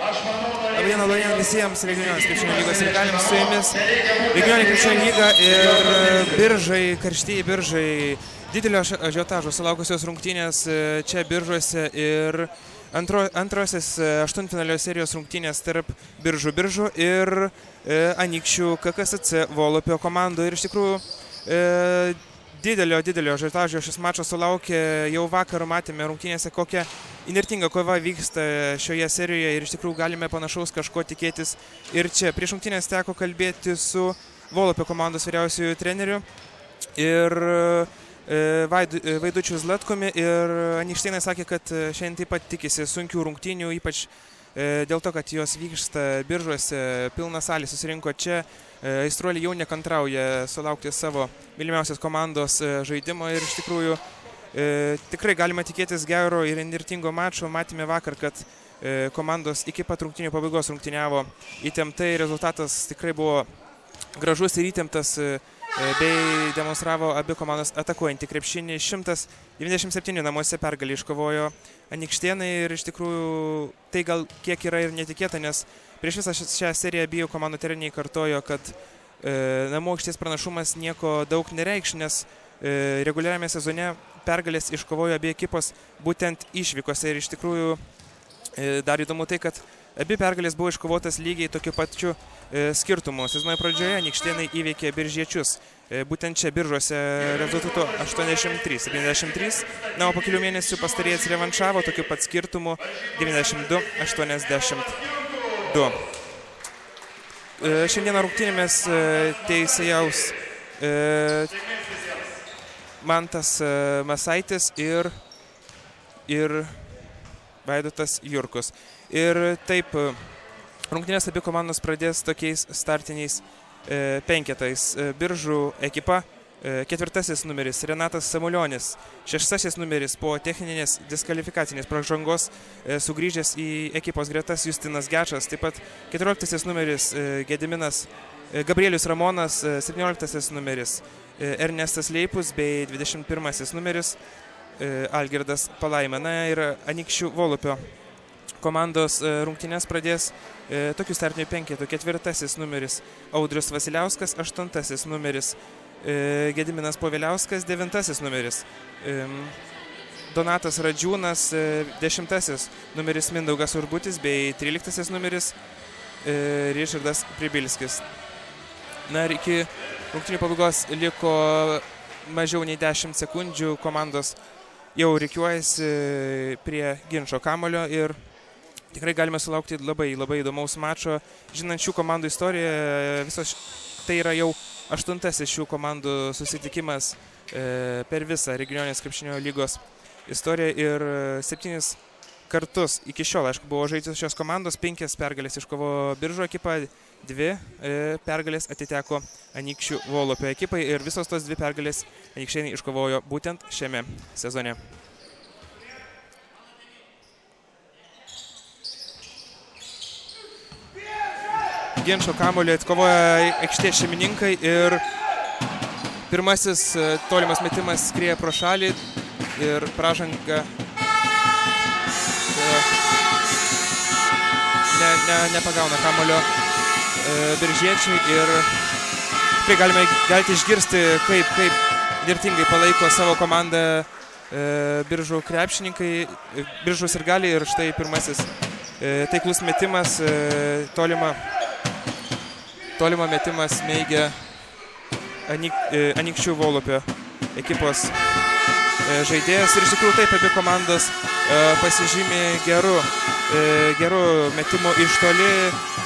Labadiena, labadiena visiems regioninės krepšinio lygos sirgaliams su jumis. Regioninė krepšinio lyga ir biržai, karštieji biržai, didelio ažiotažo sulaukusios rungtynės čia biržuose ir antrosios aštuntfinalio serijos rungtynės tarp biržų ir Anykščių KKSC Volupio komandų. Ir iš tikrųjų didelio ažiotažo šis mačas sulaukė. Jau vakar matėme rungtynėse, kokia įnirtinga kova vyksta šioje serijoje ir iš tikrųjų galime panašaus kažko tikėtis ir čia. Prieš rungtynės teko kalbėti su Volupio komandos vyriausiųjų treneriu ir Vaidučiu Zlatkumi ir Anykštėnai sakė, kad šiandien taip pat tikisi sunkių rungtynių, ypač dėl to, kad jos vyksta biržuose, pilna salė susirinko čia. Aistruoliai jau nekantrauja sulaukti savo mylimiausios komandos žaidimo ir iš tikrųjų tikrai galima tikėtis gero ir įnirtingo mačo. Matėme vakar, kad komandos iki pat rungtynių pabaigos rungtyniavo įtemptai, rezultatas tikrai buvo gražus ir įtemptas, bei demonstravo abi komandos atakuojantį krepšinį. 197 namuose pergalį iškovojo Anykštėnai ir iš tikrųjų tai gal kiek yra ir netikėta, nes prieš visą šią seriją abiejų komandų treneriai kartojo, kad namų aikštės pranašumas nieko daug nereikš, nes reguliariame sezone pergalės iškovojo abi ekipos būtent išvykose. Ir iš tikrųjų dar įdomu tai, kad abi pergalės buvo iškovotas lygiai tokiu pačiu skirtumu. Sezono pradžioje Anykštėnai įveikė biržiečius būtent čia biržuose rezultatu 83-73. Na, o po kelių mėnesių pastarieji atsirevanšavo tokiu pat skirtumu 92-82. Šiandieną rungtynėmis teisėjaus Mantas Masaitis ir Vaidotas Jurkus. Ir taip, rungtynės abi komandos pradės tokiais startiniais penketais. Biržų ekipa, 4. numeris Renatas Samulionis, 6. numeris po techninės diskvalifikacinės pražangos sugrįžęs į ekipos gretas Justinas Gečas, taip pat 14. numeris Gabrielius Ramonas, 17. numeris Ernestas Leipus bei 21. numeris Algirdas Palaimena. Ir Anykščių Volupio komandos rungtynės pradės tokių startinių penketų. 4. numeris Audrius Vasiliauskas, 8. numeris Gediminas Poviliauskas, 9. numeris Donatas Radžiūnas, 10. numeris Mindaugas Urbutis bei 13. numeris Ričardas Pribilskis. Na ir iki rungtynių pabaigos liko mažiau nei 10 sekundžių. Komandos jau rikiuojasi prie ginčo kamulio ir tikrai galime sulaukti labai įdomaus mačo. Žinant šių komandų istoriją, tai yra jau 8. šių komandų susitikimas per visą regioninės krepšinio lygos istoriją ir 7 kartus iki šiol, aišku, buvo žaidžios šios komandos. 5 pergalės iškovojo Biržų ekipa, 2 pergalės atiteko Anykščių Volupio ekipai ir visos tos 2 pergalės Anykštėnai iškovojo būtent šiame sezone. Ginčo kamuolį atkovoja aikštės šeimininkai ir pirmasis tolimas metimas skrieja pro šalį ir pražanga nepagauna kamuolio biržiečiai ir tai galite išgirsti, kaip įnirtingai palaiko savo komandą biržų krepšininkai, biržų sirgaliai. Ir štai pirmasis taiklus metimas, tolima metimą smeigia Anykščių Volupio ekipos žaidėjas. Ir iš tikrųjų taip, abi komandos pasižymė geru metimu iš toli.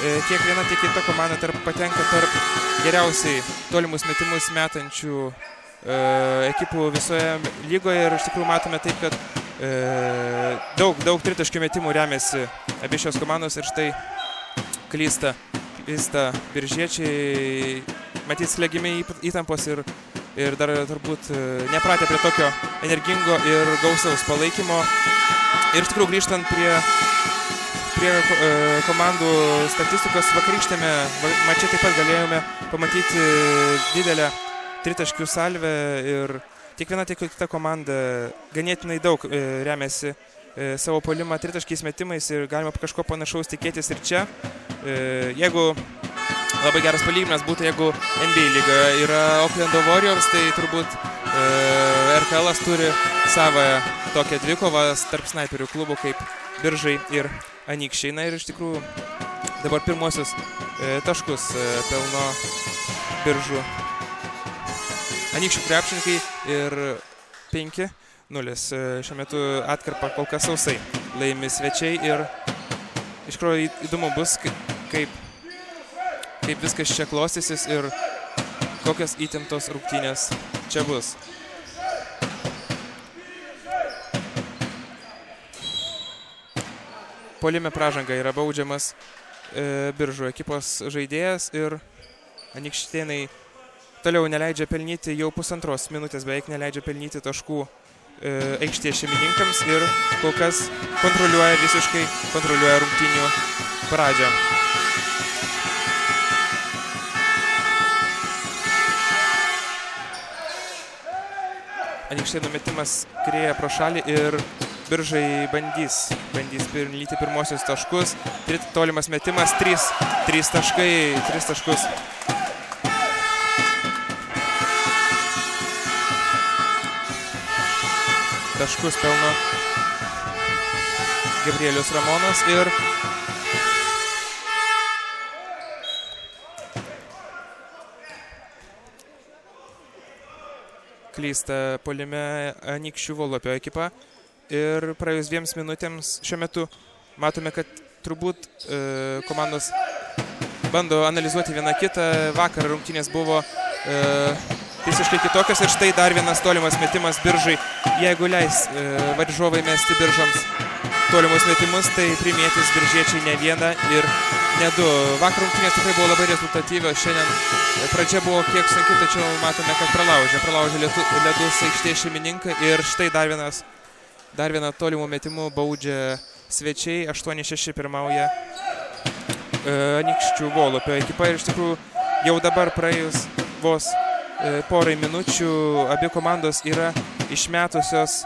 Tiek viena, tiek kita komanda patenka tarp geriausiai tolimus metimus metančių ekipų visoje lygoje. Ir iš tikrųjų matome taip, kad daug tritaškių metimų remiasi abi šios komandos ir štai klysta biržiečiai, matyt, slegiami įtampos ir dar turbūt nepratę prie tokio energingo ir gausaus palaikymo. Ir iš tikrųjų grįžtant prie komandų statistikos, vakarykštėme mače taip pat galėjome pamatyti didelę tritaškių salvę ir tiek viena, tiek kita komanda ganėtinai daug remiasi savo puolimą tritaškiais metimais ir galima kažko panašaus tikėtis ir čia. Jeigu labai geras palyginimas būtų, jeigu NBA lyga yra Oklando Warriors, tai turbūt RKL'as turi savą tokią dvikovą tarp snaiperių klubų kaip Biržai ir Anykščiai. Na ir iš tikrųjų dabar pirmosius taškus pelno Biržų Anykščių krepšininkai ir 5-0. Šiuo metu atkarpą kol kas sausai laimi svečiai ir iš tikrųjų įdomu bus, kaip viskas čia klostysis ir kokios įtemptos rungtynės čia bus. Puolime pražanga yra baudžiamas Biržų ekipos žaidėjas ir Anykštėnai toliau neleidžia pelnyti, jau pusantros minutės beveik neleidžia pelnyti taškų aikštės šeimininkams ir kol kas visiškai kontroliuoja rungtynių pradžią. Anykštėnų metimas skrieja pro šalį ir Biržai bandys pelnyti pirmosius taškus. Tolimas metimas, 3 taškus. Taškus pelno Gabrielius Ramonas ir klysta puolime Anykščių Volopio ekipa. Ir praėjus 2 minutėms šiuo metu matome, kad turbūt komandos bando analizuoti vieną kitą. Vakar rungtynės buvo visiškai kitokios ir štai dar vienas tolimas metimas Biržai. Jeigu leis varžovai mesti Biržoms tolimus metimus, tai primėtis biržiečiai ne vieną ir ne 2. Vakar rungtynės tikrai buvo labai rezultatyvios. Šiandien pradžia buvo kiek sunki, tačiau matome, kad pralaužė ledus aikštės šeimininkai ir štai dar vieną tolimų metimų baudžia svečiai. 8-6 pirmauja Anykščių Volopio ekipa ir iš tikrųjų jau dabar praėjus vos porai minučių abi komandos yra išmetusios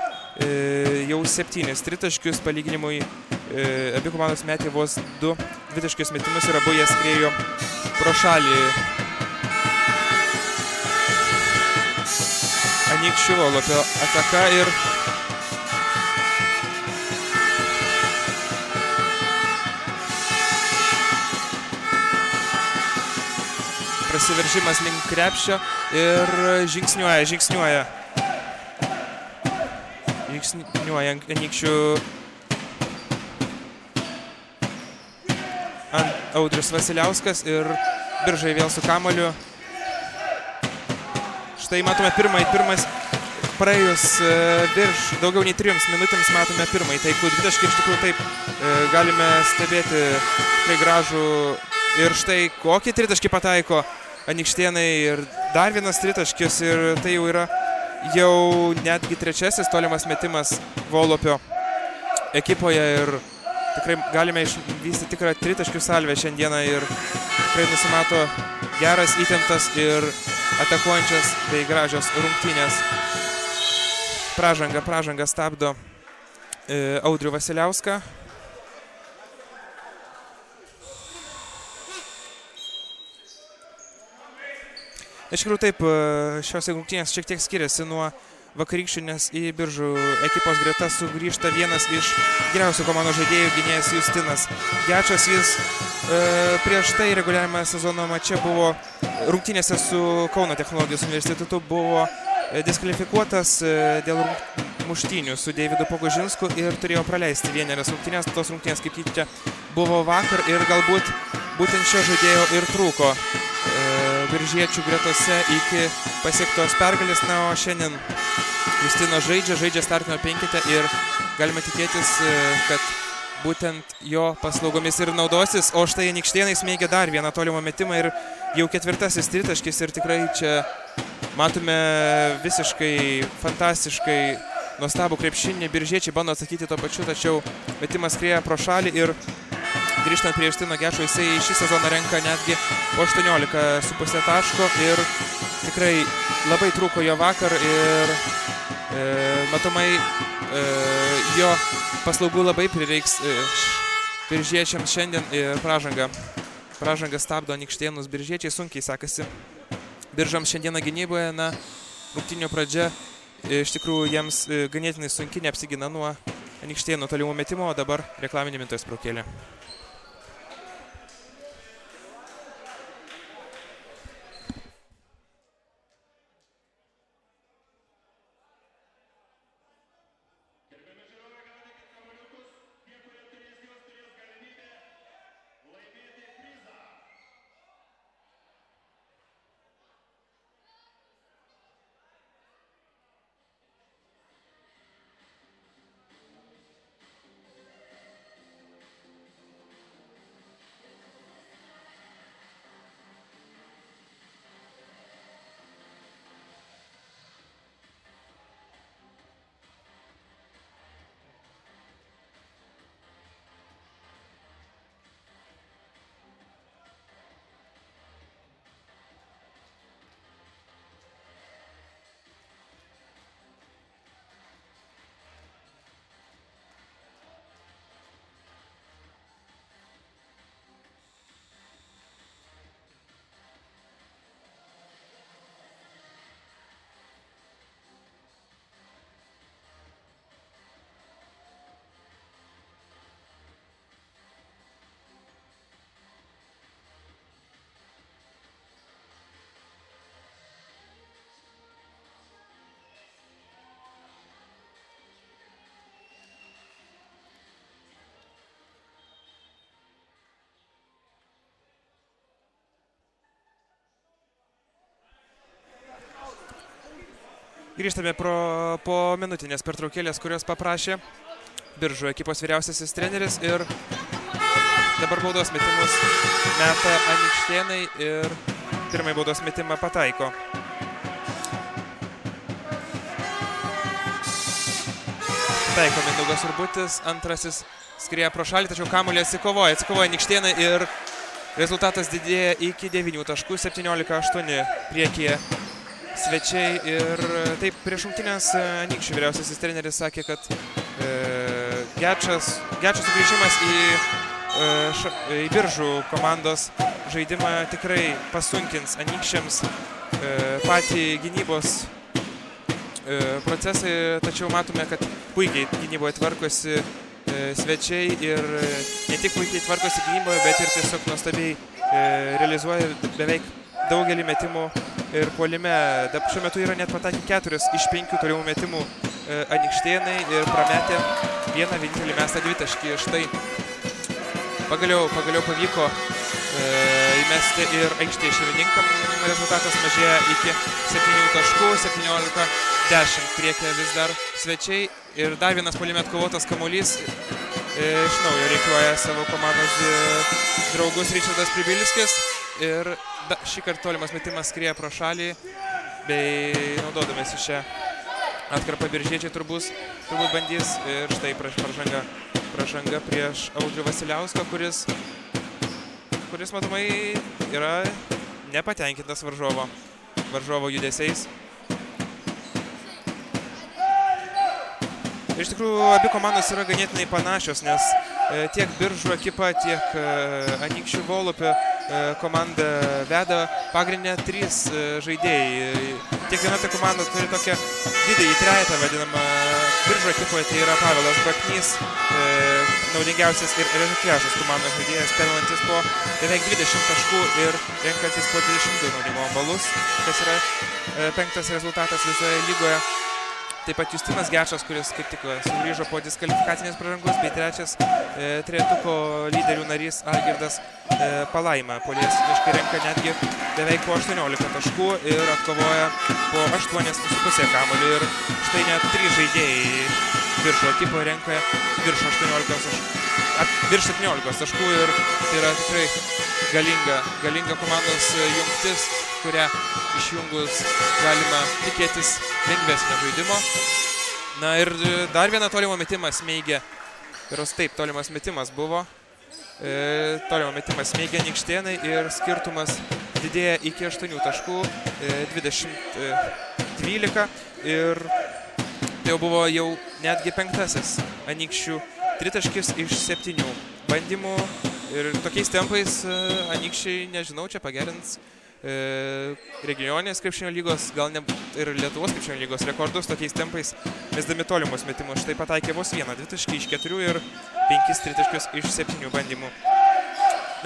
jau 7 tritaškius. Palyginimui abi komandos metė vos 2 dvitaškius metimus ir abu jie skriejo pro šalį. Anykščių Volopio ataka ir prasiveržimas link krepšio ir žingsniuoja Anykščių Audrius Vasiliauskas ir Biržai vėl su kamuoliu. Štai matome pirmas praėjus virš daugiau nei 3 minutėms matome pirmąjį taiklų dvitaškį. Iš tikrųjų taip galime stebėti tai gražų ir štai kokį tritaškį pataiko Anykštėnai ir dar vienas tritaškis ir tai jau yra netgi 3 tolimas metimas Volopio ekipoje ir tikrai galime išvysti tikrą tritaškių salvę šiandieną ir tikrai nusimato geras, įtemptas ir atakuojančias bei gražios rungtynės. Pražanga stabdo Audrių Vasiliauską. Iš tikrųjų taip, šios rungtynės šiek tiek skiriasi nuo vakarykščių, nes į Biržų ekipos gretas sugrįžta vienas iš geriausių komandos žaidėjų, gynėjas Justinas Gečas. Jis prieš tai reguliariame sezono mače buvo rungtynėse su Kauno technologijos universitetu buvo diskvalifikuotas dėl muštynių su Deividu Pogožinsku ir turėjo praleisti vienerias rungtynės. Tos rungtynės kaip tyčia buvo vakar ir galbūt būtent šio žaidėjo ir trūko biržiečių gretose iki pasiektos pergalės. Na, o šiandien Justinas žaidžia startinio penkete ir galime tikėtis, kad būtent jo paslaugomis ir naudosis. O štai Anykštėnai smeigia dar vieną tolimą metimą ir jau 4 tritaškis ir tikrai čia matome visiškai fantastiškai nuostabų krepšinį. Biržiečiai bando atsakyti tuo pačiu, tačiau metimas skrieja pro šalį ir grįžtant prie Justino Gečo, jisai šį sezoną renka netgi 18,5 taško ir tikrai labai trūko jo vakar ir matomai jo paslaugų labai prireiks biržiečiams šiandien ir pražanga stabdo Anykštėnus. Biržiečiai sunkiai sekasi Biržams šiandieną gynyboje. Na, rungtynių pradžia iš tikrųjų jiems ganėtinai sunkiai, neapsigina nuo Anykštėnų tolimų metimo, o dabar reklaminį mintojus praukėlė. Grįžtame po minutinės pertraukėlės, kurios paprašė Biržų ekipos vyriausiasis treneris, ir dabar baudos metimus meta Anykštėnai ir pirmąjį baudos metimą pataiko. Taiko Mindaugas Urbutis, antrasis skrieja pro šalį, tačiau kamuolį atsikovoja Anykštėnai ir rezultatas didėja iki 9 taškų, 17-8 priekyje svečiai. Ir taip prieš rungtynes Anykščių vyriausiasis treneris sakė, kad Gečas sugrįžimas į Biržų komandos žaidimą tikrai pasunkins Anykščiams patį gynybos procesai, tačiau matome, kad puikiai gynyboje tvarkosi svečiai ir ne tik puikiai tvarkosi gynyboje, bet ir tiesiog nuostabiai realizuoja beveik daugelį metimų ir puolime. Šiuo metu yra net patakę 4 iš 5 tolimų metimų Anykštėnai ir prametė vieną vienintelį mestą dvitaškį. Štai pagaliau pavyko įmesti ir aikštėje šeimininkam. Rezultatas mažėja iki 7 taškų, 17-10 priekyje vis dar svečiai. Ir dar vienas puolime atkovotas kamuolys iš naujo reikiuoja savo komandos draugus Ričardas Pribilskis. Ir šį kartą tolimas metimas skrieja pro šalį, bei naudodamėsi šią atkarpą biržiečiai turbūt bandys. Ir štai pražanga prieš Audrių Vasiliauską, kuris matomai yra nepatenkintas varžovo judesiais. Iš tikrųjų, abi komandos yra ganėtinai panašios, nes tiek Biržų ekipa, tiek Anykščių Volupio komanda veda pagrindinę 3 žaidėjai. Kiekviena ta komanda turi tokią didįjį trejetą vadinamą. Biržų ekipoje tai yra Pavelas Baknys, naudingiausias ir rezultatyviausias komandos žaidėjas, pelnantis po beveik 20 taškų ir renkantis po 22 naudingumo balus, kas yra 5. rezultatas visoje lygoje. Taip pat Justinas Gečas, kuris kaip tik sugrįžo po diskvalifikacinės pražangos, bei 3. trejetuko lyderių narys Algirdas Palaima. Puolėjas renka netgi beveik po 18 taškų ir atkovoja po 8,5 kamuolį. Ir štai net 3 žaidėjai Biržų ekipoje renka virš 17 taškų ir tai yra tikrai galinga komandos jungtis, kurią išjungus galima tikėtis lengvesnio žaidimo. Na ir dar vieną tolimą metimą smeigia. Taip, tolimas metimas buvo. Tolimą metimą smeigia Anykštėnai ir skirtumas didėja iki 8 taškų, 20-12. Ir Tai jau buvo netgi 5. Anykščių tritaškis iš 7 bandymų. Ir tokiais tempais Anykščiai, nežinau, čia pagerins regioninės krepšinio lygos, gal ne ir Lietuvos krepšinio lygos rekordus tokiais tempais, mesdami tolimus metimus. Štai pataikė vos 1 dvitaškį iš 4 ir 5 tritaškius iš 7 bandymų.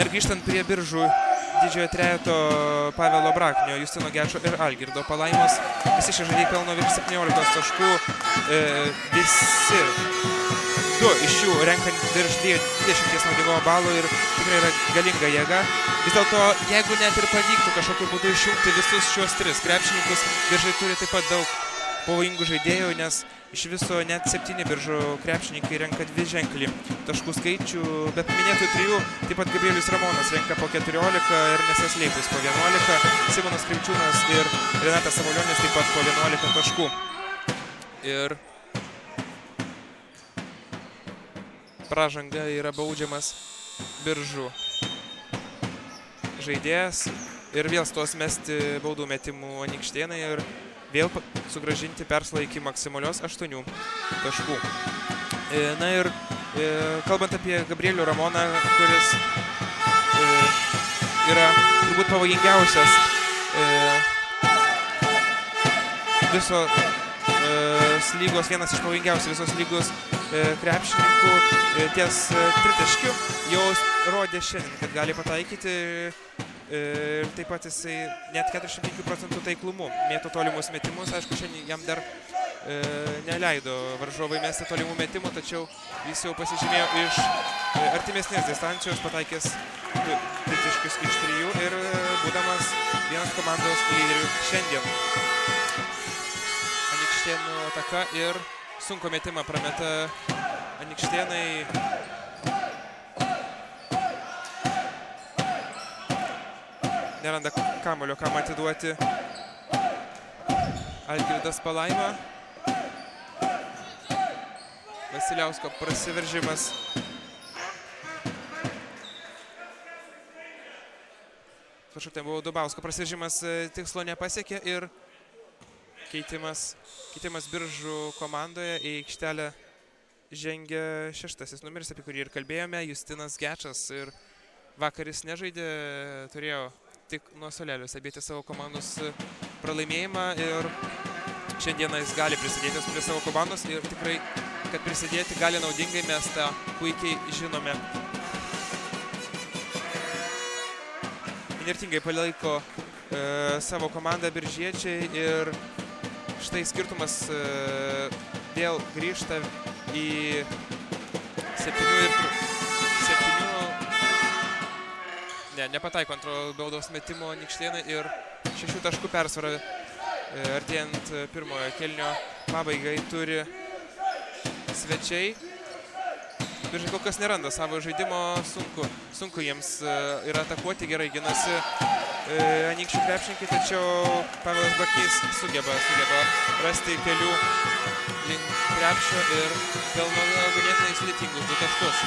Ir grįžtant prie Biržų didžiojo trejeto Pavelo Braknio, Justino Gečo ir Algirdo Palaimos, visi šie žaidėjai pelno virš 17 taškų, visi 2 iš jų renkant virš 20 naudingumo balų ir tikrai yra galinga jėga. Vis dėlto, jeigu net ir pavyktų kažkokiu būdu išjungti visus šios 3 krepšininkus, Biržai turi taip pat daug pavojingų žaidėjų, nes iš viso net 7 Biržų krepšininkai renka 2-ženklį taškų skaičių, bet minėtų 3, taip pat Gabrielius Ramonas renka po 14, Ernestas Leipus po 11, Simonas Krivčiūnas ir Renatas Samuolionis taip pat po 11 taškų. Ir pražanga yra baudžiamas Biržų žaidėjas ir vėl stos mesti baudų metimų Anykštėnai ir vėl sugrąžinti persvarą iki maksimalios 8 taškų. Na ir kalbant apie Gabrielių Ramoną, kuris yra turbūt pavojingiausias visos lygos, vienas iš pavojingiausių visos lygos krepšininkų ties tritaškiu jau rodė šiandien, kad gali pataikyti ir taip pat jisai net 45% taiklumu mėto tolimus metimus. Aišku, šiandien jam dar neleido varžovai mesti tolimų metimų, tačiau jis jau pasižymėjo iš artimesnės distancijos, pataikęs tritaškius iš 3 ir būdamas vienas komandos lyderių šiandien. Anykštėnų ataka ir sunku metimą prameta Anykštėnai. Neranda kamulio, kam atiduoti. Algirdas Palaima. Vasiliausko prasiveržimas. Kažkaip ten buvo Dubausko prasiveržimas, tikslo nepasiekė ir keitimas Biržų komandoje į aikštelę žengia 6. numeris, apie kurį ir kalbėjome, Justinas Gečas. Ir vakar jis nežaidė, turėjo tik nuo suolelio stebėti savo komandos pralaimėjimą ir šiandieną jis gali prisidėti prie savo komandos ir tikrai, kad prisidėti gali naudingai, mes tą puikiai žinome. Įnirtingai palaiko savo komandą biržiečiai ir štai skirtumas vėl grįžta į 7 nepataiko antro baudos metimo Anykštėnai ir 6 taškų persvarą artėjant pirmojo kėlinio pabaigai turi svečiai. Biržai kol kas neranda savo žaidimo, sunku jiems yra atakuoti, gerai ginasi Anykščių krepšininkai, tačiau Pavelas Bakys sugeba rasti kelių link krepšio ir pelno ganėtinai sudėtingus 2 taškus.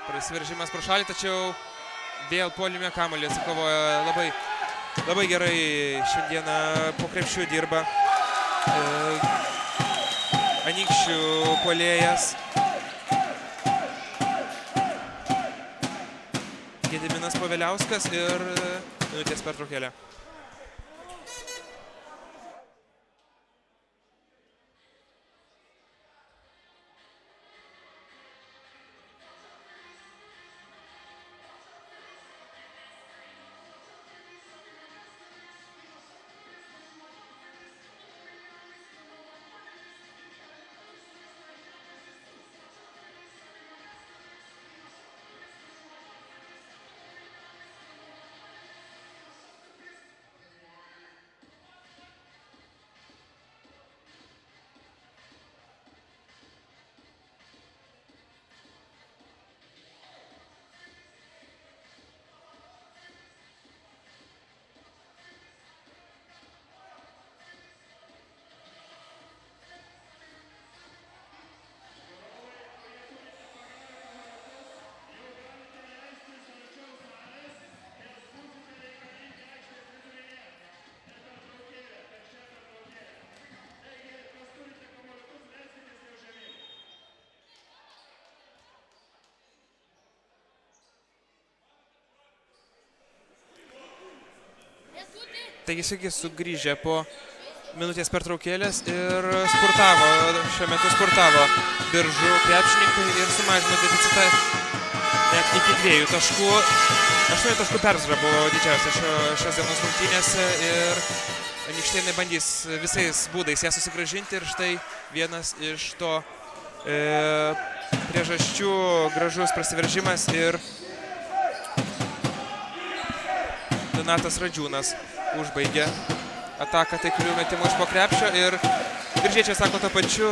Prasiveržimas pro šalį, tačiau vėl puolime kamuolį atsikovoja labai gerai šiandieną po krepšiu dirba Anykščių puolėjas Gediminas Paveliauskas ir minutės pertraukėlė. Taigi sveiki sugrįžę po minutės pertraukėlės ir šiuo metu sportavo Biržų krepšininkai ir sumažino deficitą net iki 2 taškų. 8 taškų persvara buvo didžiausia šios dienos rungtynėse ir Anykštėnai bandys visais būdais ją susigrąžinti ir štai vienas iš to priežasčių gražus prasiveržimas ir Donatas Radžiūnas užbaigė ataką taiklių metimų iš po krepšio ir biržiečiai sako to pačiu,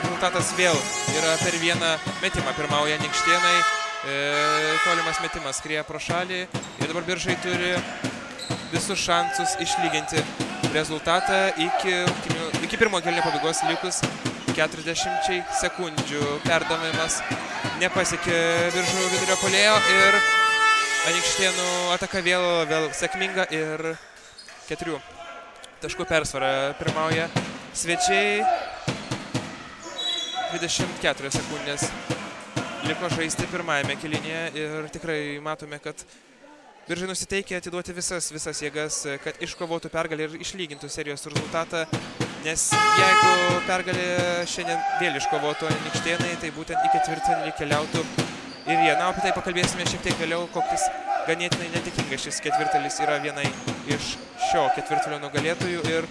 rezultatas vėl yra per vieną metimą. Pirmauja Anykštėnai, tolimas metimas skrieja pro šalį ir dabar Biržai turi visus šansus išlyginti rezultatą iki pirmo kėlinio pabaigos likus 40 sekundžių. Perdavimas nepasiekė Biržų vidurio puolėjo ir Anykštėnų ataka vėl sėkminga ir 4 taškų persvara. Pirmauja svečiai. 24 sekundės liko žaisti pirmajame kėlinyje ir tikrai matome, kad Biržai nusiteikia atiduoti visas jėgas, kad iškovotų pergalę ir išlygintų serijos rezultatą, nes jeigu pergalė šiandien vėl iškovotų Anykštėnai, tai būtent į ketvirtfinalį keliautų ir jie. Na, apie tai pakalbėsime šiek tiek vėliau, koks ganėtinai netikingas šis ketvirtfinalis yra vienai iš šio ketvirtfinalio nugalėtojų ir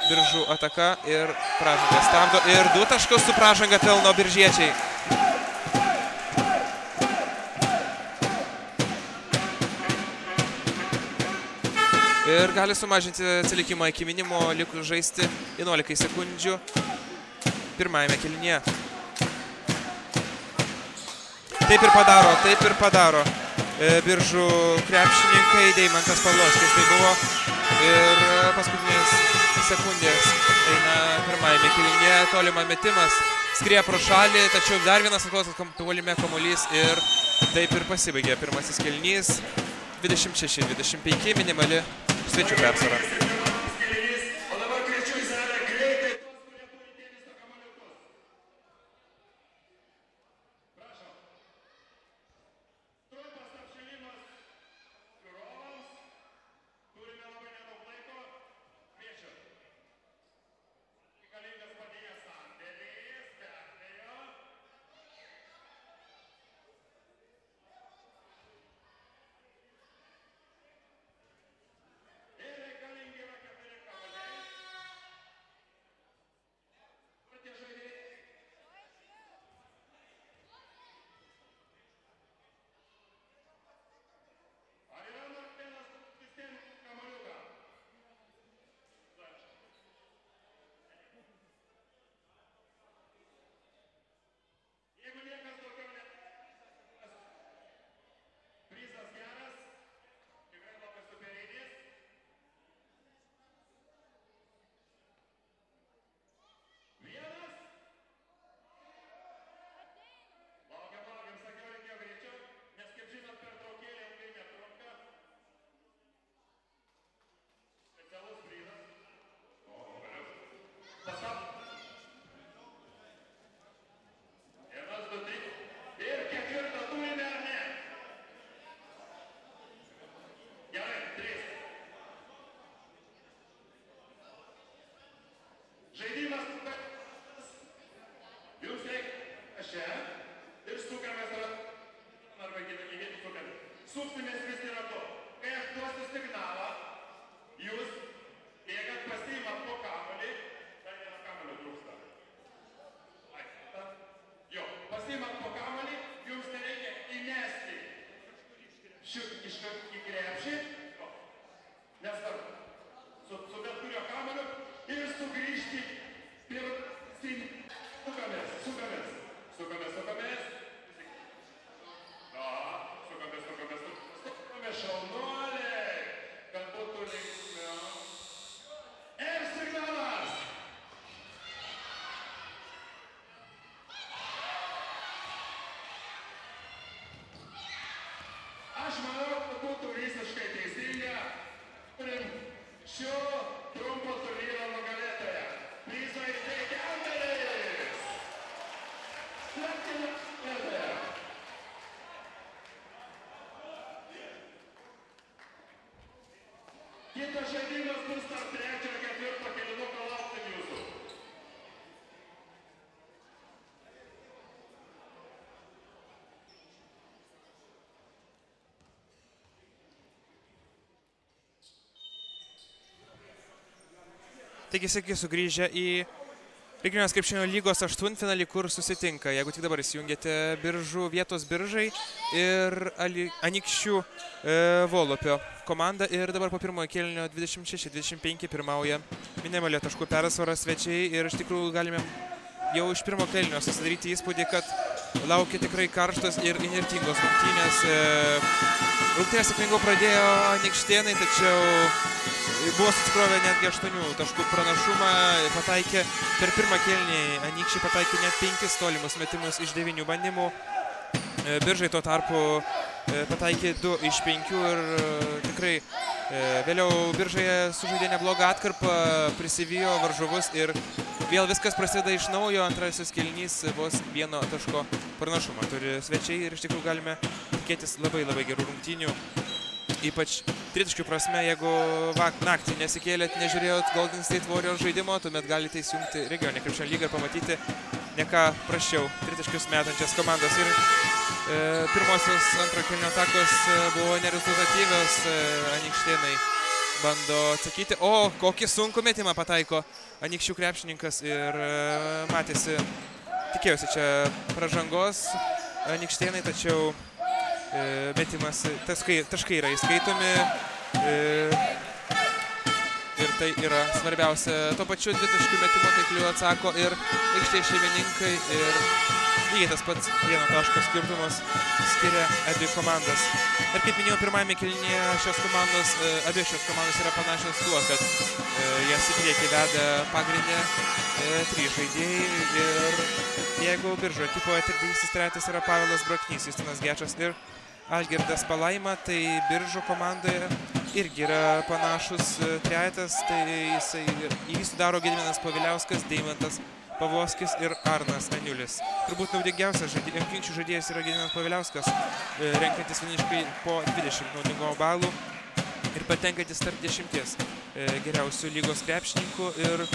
Biržų ataka ir pražanga stabdo ir 2 taškus su pražanga pelno biržiečiai. Ir gali sumažinti atsilikimą iki minimo, likus žaisti 11 sekundžių pirmajame kėlinyje. Taip ir padaro Biržų krepšininkai. Deimantas Pavlovskis tai buvo ir paskutinės sekundės eina pirmajame kėlinyje. Tolima metimas skrieja pro šalį, tačiau dar vienas atkovotas puolime kamuolys ir taip ir pasibaigė pirmasis kėlinys. 26-25 minimali svečių persvara. Taigi, sveiki sugrįžę į Regioninės krepšinio lygos aštuntfinalį, kur susitinka, jeigu tik dabar įsijungėte, Biržų vietos Biržai ir Anykščių Volupio komanda. Ir dabar po pirmojo kėlinio 26-25 pirmauja minimalio taškų persvara svečiai. Ir iš tikrųjų galime jau iš pirmo kėlinio susidaryti įspūdį, kad laukia tikrai karštos ir įnirtingos rungtynės. Rungtynės sėkmingiau pradėjo Anykštėnai, tačiau buvo susikrovę netgi 8 taškų pranašumą. Pataikė per pirmą kėlinį, Anykščiai pataikė net 5 tolimus metimus iš 9 bandymų. Biržai tuo tarpu pataikė 2 iš 5 ir tikrai vėliau Biržoje sužaidė neblogą atkarpą, prisivijo varžovus ir vėl viskas prasideda iš naujo. Antrasis kėlinys vos 1 taško pranašumą turi svečiai ir iš tikrųjų galime tikėtis labai gerų rungtynių. Ypač tritaškių prasme, jeigu naktį nesikėlėt, nežiūrėjot Golden State Warriors žaidimo, tuomet galite įsijungti Regioninę krepšinio lygą ir pamatyti ne ką prasčiau tritaškius metančias komandas. Ir pirmosios antro kėlinio atakos buvo nerezultatyvios. Anykštėnai bando atsakyti. O, kokį sunkų metimą pataiko Anykščių krepšininkas ir matėsi, tikėjosi čia pražangos Anykštėnai, tačiau metimas, taškai yra įskaitomi ir tai yra svarbiausia. Tuo pačiu dvitaškių metimo taikliu atsako ir aikštės šeimininkai ir lygiai tas pats 1 taško skirtumas skiria abi komandas. Ir kaip minėjau, pirmajame kėlinyje abi šios komandos yra panašios tuo, kad jas į priekį veda pagrindė 3 žaidėjai ir jeigu Biržų ekipoje didysis trejetas yra Pavelas Braknys, Justinas Gečas ir Algirdas Palaima, tai Biržų komandoje irgi yra panašus trejetas, tai jį sudaro Gediminas Paviliauskas, Deimantas Pavlovskis ir Arnas Aniulis. Turbūt naudingiausias rungtynių žaidėjas yra Gediminas Paviliauskas, renkantis vidutiniškai po 20 naudingumo balų ir patenkantis tarp 10 geriausių lygos krepšininkų. Ir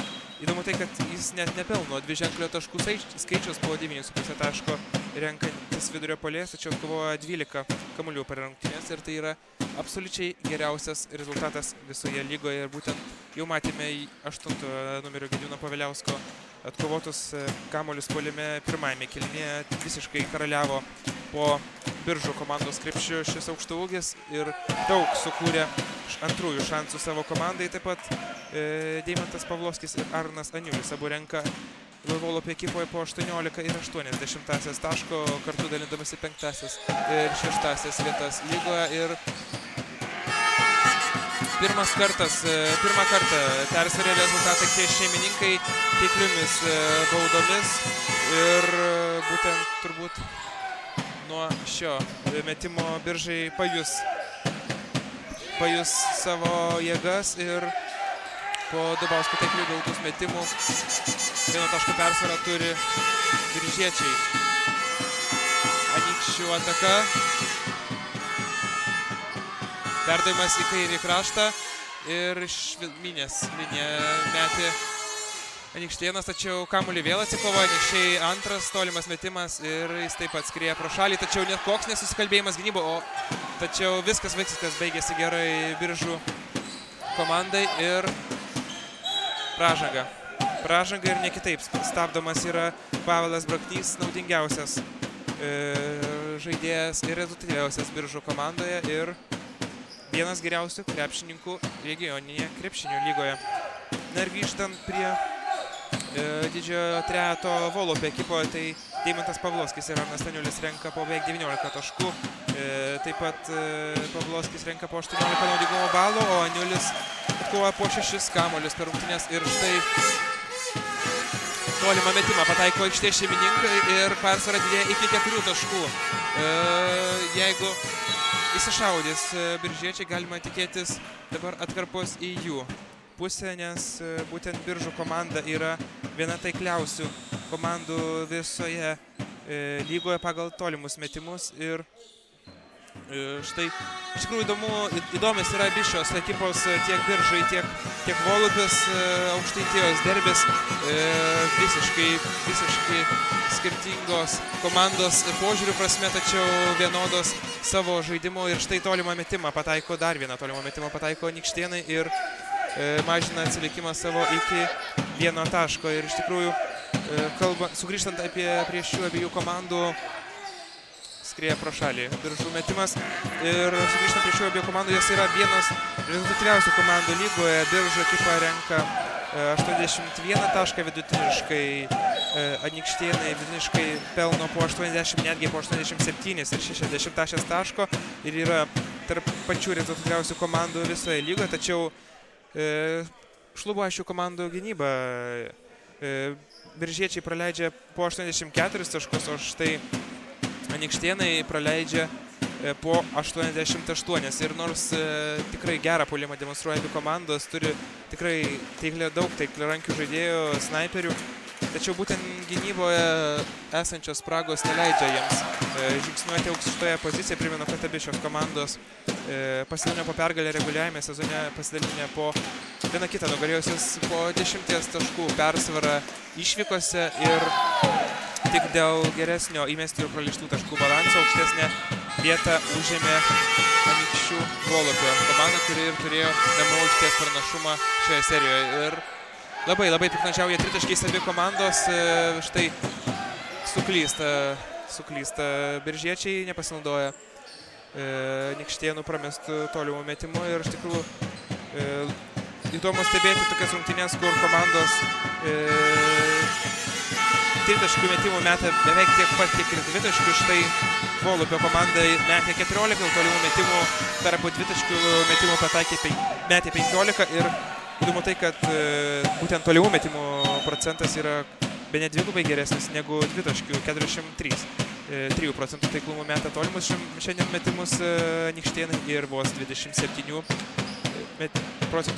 įdomu tai, kad jis net nepelno dviženklio taškų skaičius po 9,5 taško renkantis vidurio puolėjas, tačiau atkovojo 12 kamuolių per rungtynes ir tai yra absoliučiai geriausias rezultatas visoje lygoje. Ir būtent jau matėme į 8 numerio Gedimino Paviliausko atkovotus kamuolius puolime pirmajame kėlinyje. Visiškai karaliavo po Biržų komandos krepšiu šis aukštaūgis ir daug sukūrė antrųjų šansų savo komandai. Taip pat Deimantas Pavlovskis ir Arnas Aniulis abu renka Volupio ekipoje po 18,8 taško, kartu dalindamasi 5 ir 6 vietas lygoje. Ir pirmą kartą persvarė rezultatą šeimininkai taikliomis baudomis ir būtent turbūt nuo šio metimo Biržai pajus savo jėgas ir po Dubausko taiklių gautus metimų 1 taško persvarą turi biržiečiai. Anykščių ataka. Perdavimas į kairį kraštą ir iš minės liniją metė Anykštėnas, tačiau kamuolį vėl atsikovojo Anykščiai. Antras tolimas metimas ir jis taip pat skrieja pro šalį, tačiau net koks nesusikalbėjimas gynybo, tačiau viskas baigėsi gerai Biržų komandai ir pražanga ir ne kitaip. Stabdomas yra Pavelas Braknys, naudingiausias žaidėjas ir rezultatyviausias Biržų komandoje ir vienas geriausių krepšininkų regioninėje krepšinio lygoje. Na ir grįžtant prie didžiojo trejeto Volupio ekipoje, tai Deimantas Pavlovskis ir Arnas Aniulis renka po beveik 19 taškų. Taip pat Pavlovskis renka po 18 naudingumo balų, o Aniulis atkovoja po 6 kamuolius per rungtynes. Ir štai tolimą metimą pataiko aikštės šeimininkai ir persvara didėja iki 4 taškų. Jeigu įsišaudys biržiečiai, galima tikėtis dabar atkarpos į jų pusę, nes būtent Biržų komanda yra viena taikliausių komandų visoje lygoje pagal tolimus metimus. Ir štai iš tikrųjų įdomios yra abi šios ekipos, tiek Biržai, tiek Volupis, Aukštaitijos derbis, visiškai skirtingos komandos požiūrių prasme, tačiau vienodos savo žaidimo. Ir štai tolimą metimą pataiko, dar vieną tolimą metimą pataiko Anykštėnai ir mažina atsilikimą savo iki 1 taško. Ir iš tikrųjų, sugrįžtant prie šių abiejų komandų, skrieja pro šalį Biržų metimas. Ir sugrįžtant prie šių abiejų komandų, jos yra vienos rezultatyviausių komandų lygoje. Biržų ekipa renka 81 tašką vidutiniškai, Anykštėnai vidutiniškai pelno po 80, netgi po 87 ir 66 taško ir yra tarp pačių rezultatyviausių komandų visoje lygoje, tačiau šlubuoja šių komandų gynybą. Biržiečiai praleidžia po 84 taškus, o štai Anykštėnai praleidžia po 88. Ir nors tikrai gerą puolimą demonstruoja abi komandos, turi tikrai daug taikliarankių žaidėjų, snaiperių, tačiau būtent gynyboje esančios spragos neleidžia jiems žingsniuoti aukštoje pozicijoje. Primenu, kad abi šios komandos pasidalinę po pergalę reguliariame sezone, pasidalinę po vieną kitą nugalėjusios po 10 taškų persvarą išvykose ir tik dėl geresnio įmestų ir praleistų taškų balanso aukštesnę vietą užėmė Anykščių Volupio komanda, kuri ir turėjo namų aikštės pranašumą šioje serijoje. Ir labai piknaudžiauja tritaškiais abi komandos. Štai suklysta biržiečiai, nepasinaudoja Anykštėnų pramestų tolimų metimų. Ir iš tikrųjų įdomu stebėti tokias rungtynes, kur komandos tritaškių metimų metė beveik tiek pat, kiek ir dvitaškių. Štai Volupio komandai metė 14 tolimų metimų, tarpu dvitaškių metimų metė 15. Ir įdomu tai, kad būtent tolimų metimų procentas yra bene dvigubai geresnis negu dvitaškių, 43% taiklumų metė tolimus šiandien metimus Anykštėnai ir vos 27%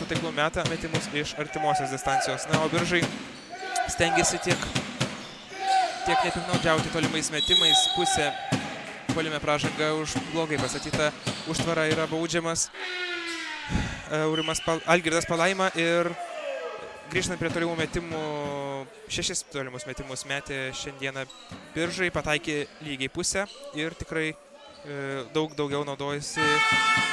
taiklumų metą metimus iš artimosios distancijos. Na, o Biržai stengiasi tiek nepiknaudžiauti tolimais metimais. Pusė puolime pražanga už blogai pastatytą užtvarą yra baudžiamas Algirdas Palaima. Ir grįžtant prie tolimų metimų, 6 tolimus metimus metė šiandieną Biržai, pataikė lygiai pusę ir tikrai daugiau naudojasi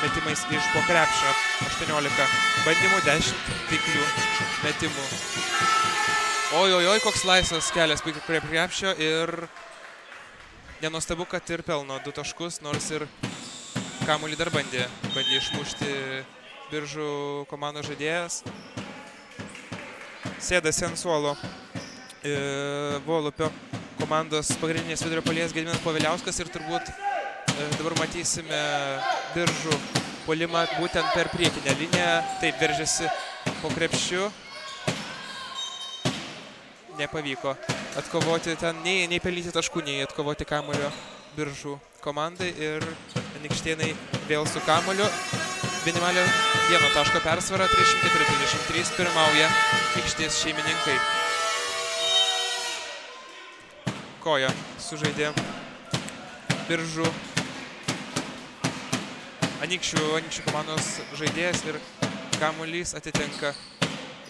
metimais iš po krepšio. 18 bandymų, 10 taiklių metimų. Oi, koks laisvas kelias prie krepšio ir nenuostabu, kad ir pelno 2 taškus, nors ir kamuolį dar bandė išmušti Biržų komandos žaidėjas. Sėdasi ant suolo Volupio komandos pagrindinės vidurio puolėjas Gediminas Poviliauskas ir turbūt dabar matysime Biržų puolimą būtent per priekinę liniją. Taip veržiasi po krepšiu. Nepavyko atkovoti ten nei pelnyti taškų, nei atkovoti kamuolio Biržų komandai. Ir Anykštėnai vėl su kamuoliu. Minimalio 1 taško persvara, 34-33 pirmauja aikštės šeimininkai. Koja sužaidė Biržų Anykščių komandos žaidėjas ir kamuolys atitenka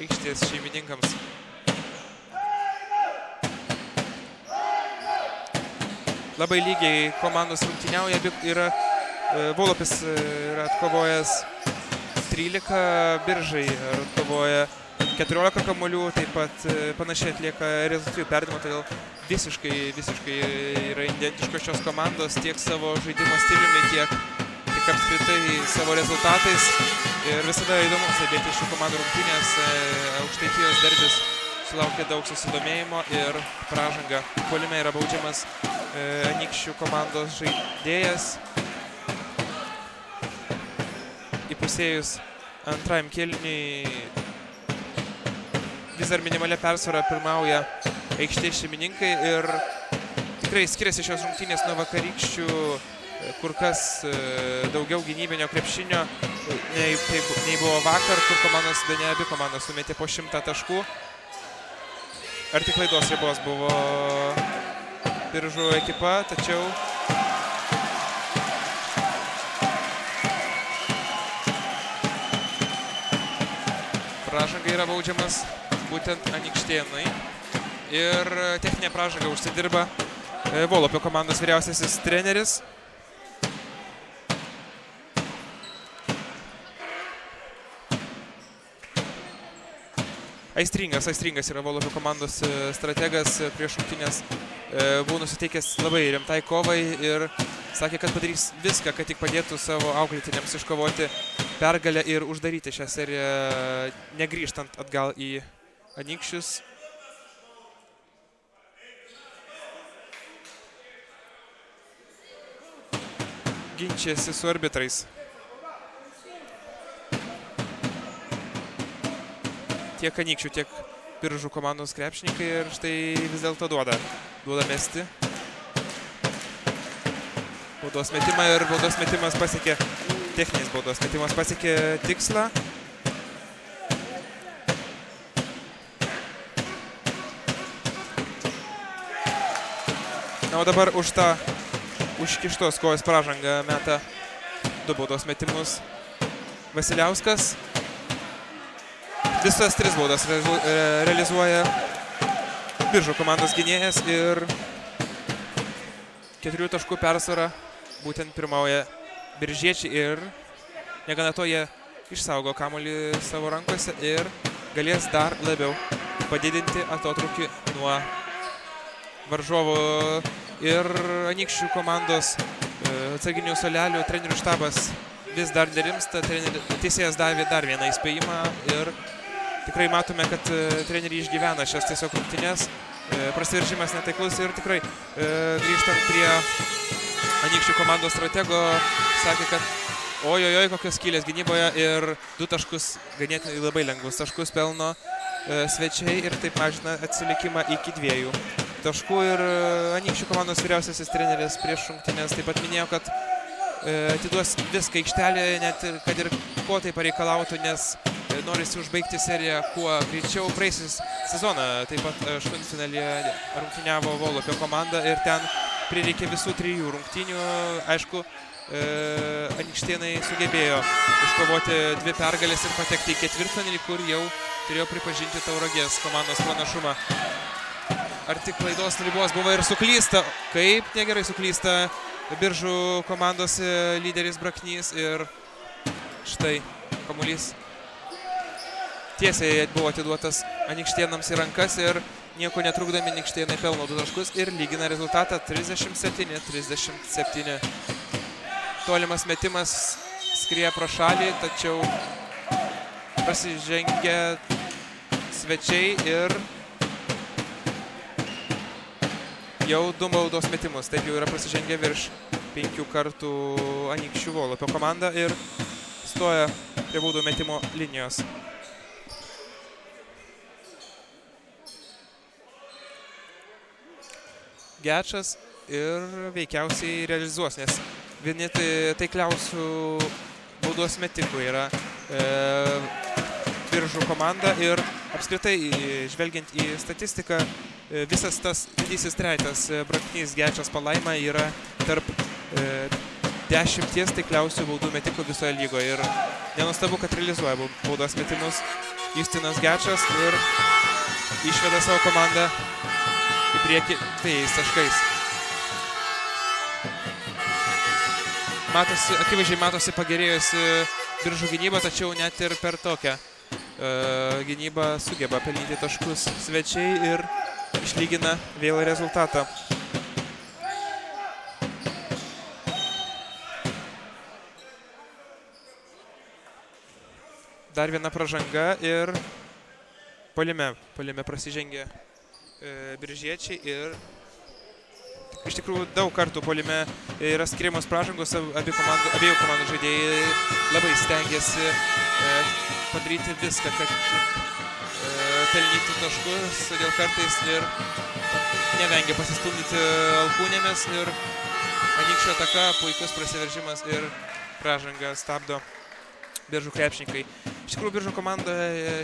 aikštės šeimininkams. Labai lygiai komandos rungtyniauja. Volupis yra atkovojęs 13, Biržai atkovoja 14 kamuolių, taip pat panašiai atlieka rezultatyvių perdavimų, todėl visiškai yra identiškos šios komandos tiek savo žaidimo stiliumi, tiek apskritai savo rezultatais. Ir visada įdomu stebėti šių komandų rungtynės. Aukštaitijos derbis sulaukė daug susidomėjimo ir pražanga. Puolime yra baudžiamas Anykščių komandos žaidėjas. Įpusėjus antrajam kėliniui vis dar minimalia persvara pirmauja aikštės šeimininkai ir tikrai skiriasi šios rungtynės nuo vakarykščių, kur kas daugiau gynybinio krepšinio nei buvo vakar, kur abi komandos sumetė po 100 taškų. Ar tik klaidos ribos buvo Biržų ekipa, tačiau pražanga yra baudžiamas būtent Anykštėnai. Ir techninė pražanga užsidirba Volupio komandos vyriausiasis treneris. aistringas yra Volupio komandos strategas prieš rungtynes. Buvo nusiteikęs labai rimtai kovai ir sakė, kad padarys viską, kad tik padėtų savo auklėtiniams iškovoti pergalę ir uždaryti šią seriją, negrįžtant atgal į Anykščius. Ginčiasi su arbitrais. Tiek Anykščių, tiek Biržų komandos krepšininkai ir štai vis dėlto duoda mesti. Baudos metimą ir baudos metimas pasiekė, techninis baudos metimas pasiekė tikslą. Na, o dabar už tą užkištos kojos pražangą meta 2 baudos metimus Vasiliauskas. Visas 3 baudas realizuoja Biržų komandos gynėjas ir 4 taškų persvara būtent pirmauja biržiečiai ir negana to jie išsaugo kamuolį savo rankose ir galės dar labiau padidinti atotrūkį nuo varžovų. Ir Anykščių komandos atsarginių suolelių trenerių štabas vis dar nerimsta. Teisėjas davė dar vieną įspėjimą ir tikrai matome, kad treneriai išgyvena šias tiesiog rungtynes. Prasiveržimas netaiklus ir tikrai grįžtant prie Anykščių komandos stratego, sakė, kad ojojoj, kokios skylės gynyboje ir 2 taškus, ganėtinai labai lengvus taškus pelno svečiai ir taip mažina atsilikimą iki 2 taškų. Ir Anykščių komandos vyriausiasis treneris prieš rungtynes taip pat minėjo, kad atiduos viską aikštelėje, net kad ir ko tai pareikalautų, nes norisi užbaigti seriją kuo greičiau. Praėjusią sezoną taip pat aštuntfinalyje rungtyniavo Volupio komanda ir ten prireikė visų 3 rungtynių. Aišku, Anykštėnai sugebėjo iškovoti 2 pergalės ir patekti į ketvirtfinalį, kur jau turėjo pripažinti Tauragės komandos pranašumą. Ar tik klaidos ribos buvo ir suklysta? Kaip negerai suklysta Biržų komandos lyderis Braknys ir štai kamuolys tiesiai buvo atiduotas Anykštėnams į rankas ir nieko netrukdami Anykštėnai pelno 2 taškus ir lygina rezultatą 37-37. Tolimas metimas skrieja pro šalį, tačiau prasižengia svečiai ir jau 2 baudos metimus. Taip jau yra prasižengę virš 5 kartų Anykščių Volupio komanda ir stoja prie baudų metimo linijos. Gečas ir veikiausiai realizuos, nes vieni taikliausių baudos metikų yra Biržų komanda ir apskritai, žvelgiant į statistiką, visas tas didysis trejetas Braknys, Gečas, Palaima yra tarp 10 taikliausių baudų metikų visoje lygoje ir nenustabu, kad realizuoja baudos metimus Justinas Gečas ir išveda savo komandą į priekį 2 taškais. Akivaizdžiai matosi pagerėjusi Biržų gynyba, tačiau net ir per tokią gynybą sugeba pelnyti taškus svečiai ir išlygina vėl rezultatą. Dar viena pražanga ir puolime prasižengė biržiečiai ir iš tikrųjų daug kartų puolime yra skiriamos pražangos, abiejų komandų žaidėjai labai stengiasi padaryti viską, kad pelnyti taškus, todėl kartais ir nevengia pasistumdyti alkūnėmis ir Anykščių ataka, puikus prasiveržimas ir pražanga stabdo Biržų krepšininkai. Iš tikrųjų, Biržų komanda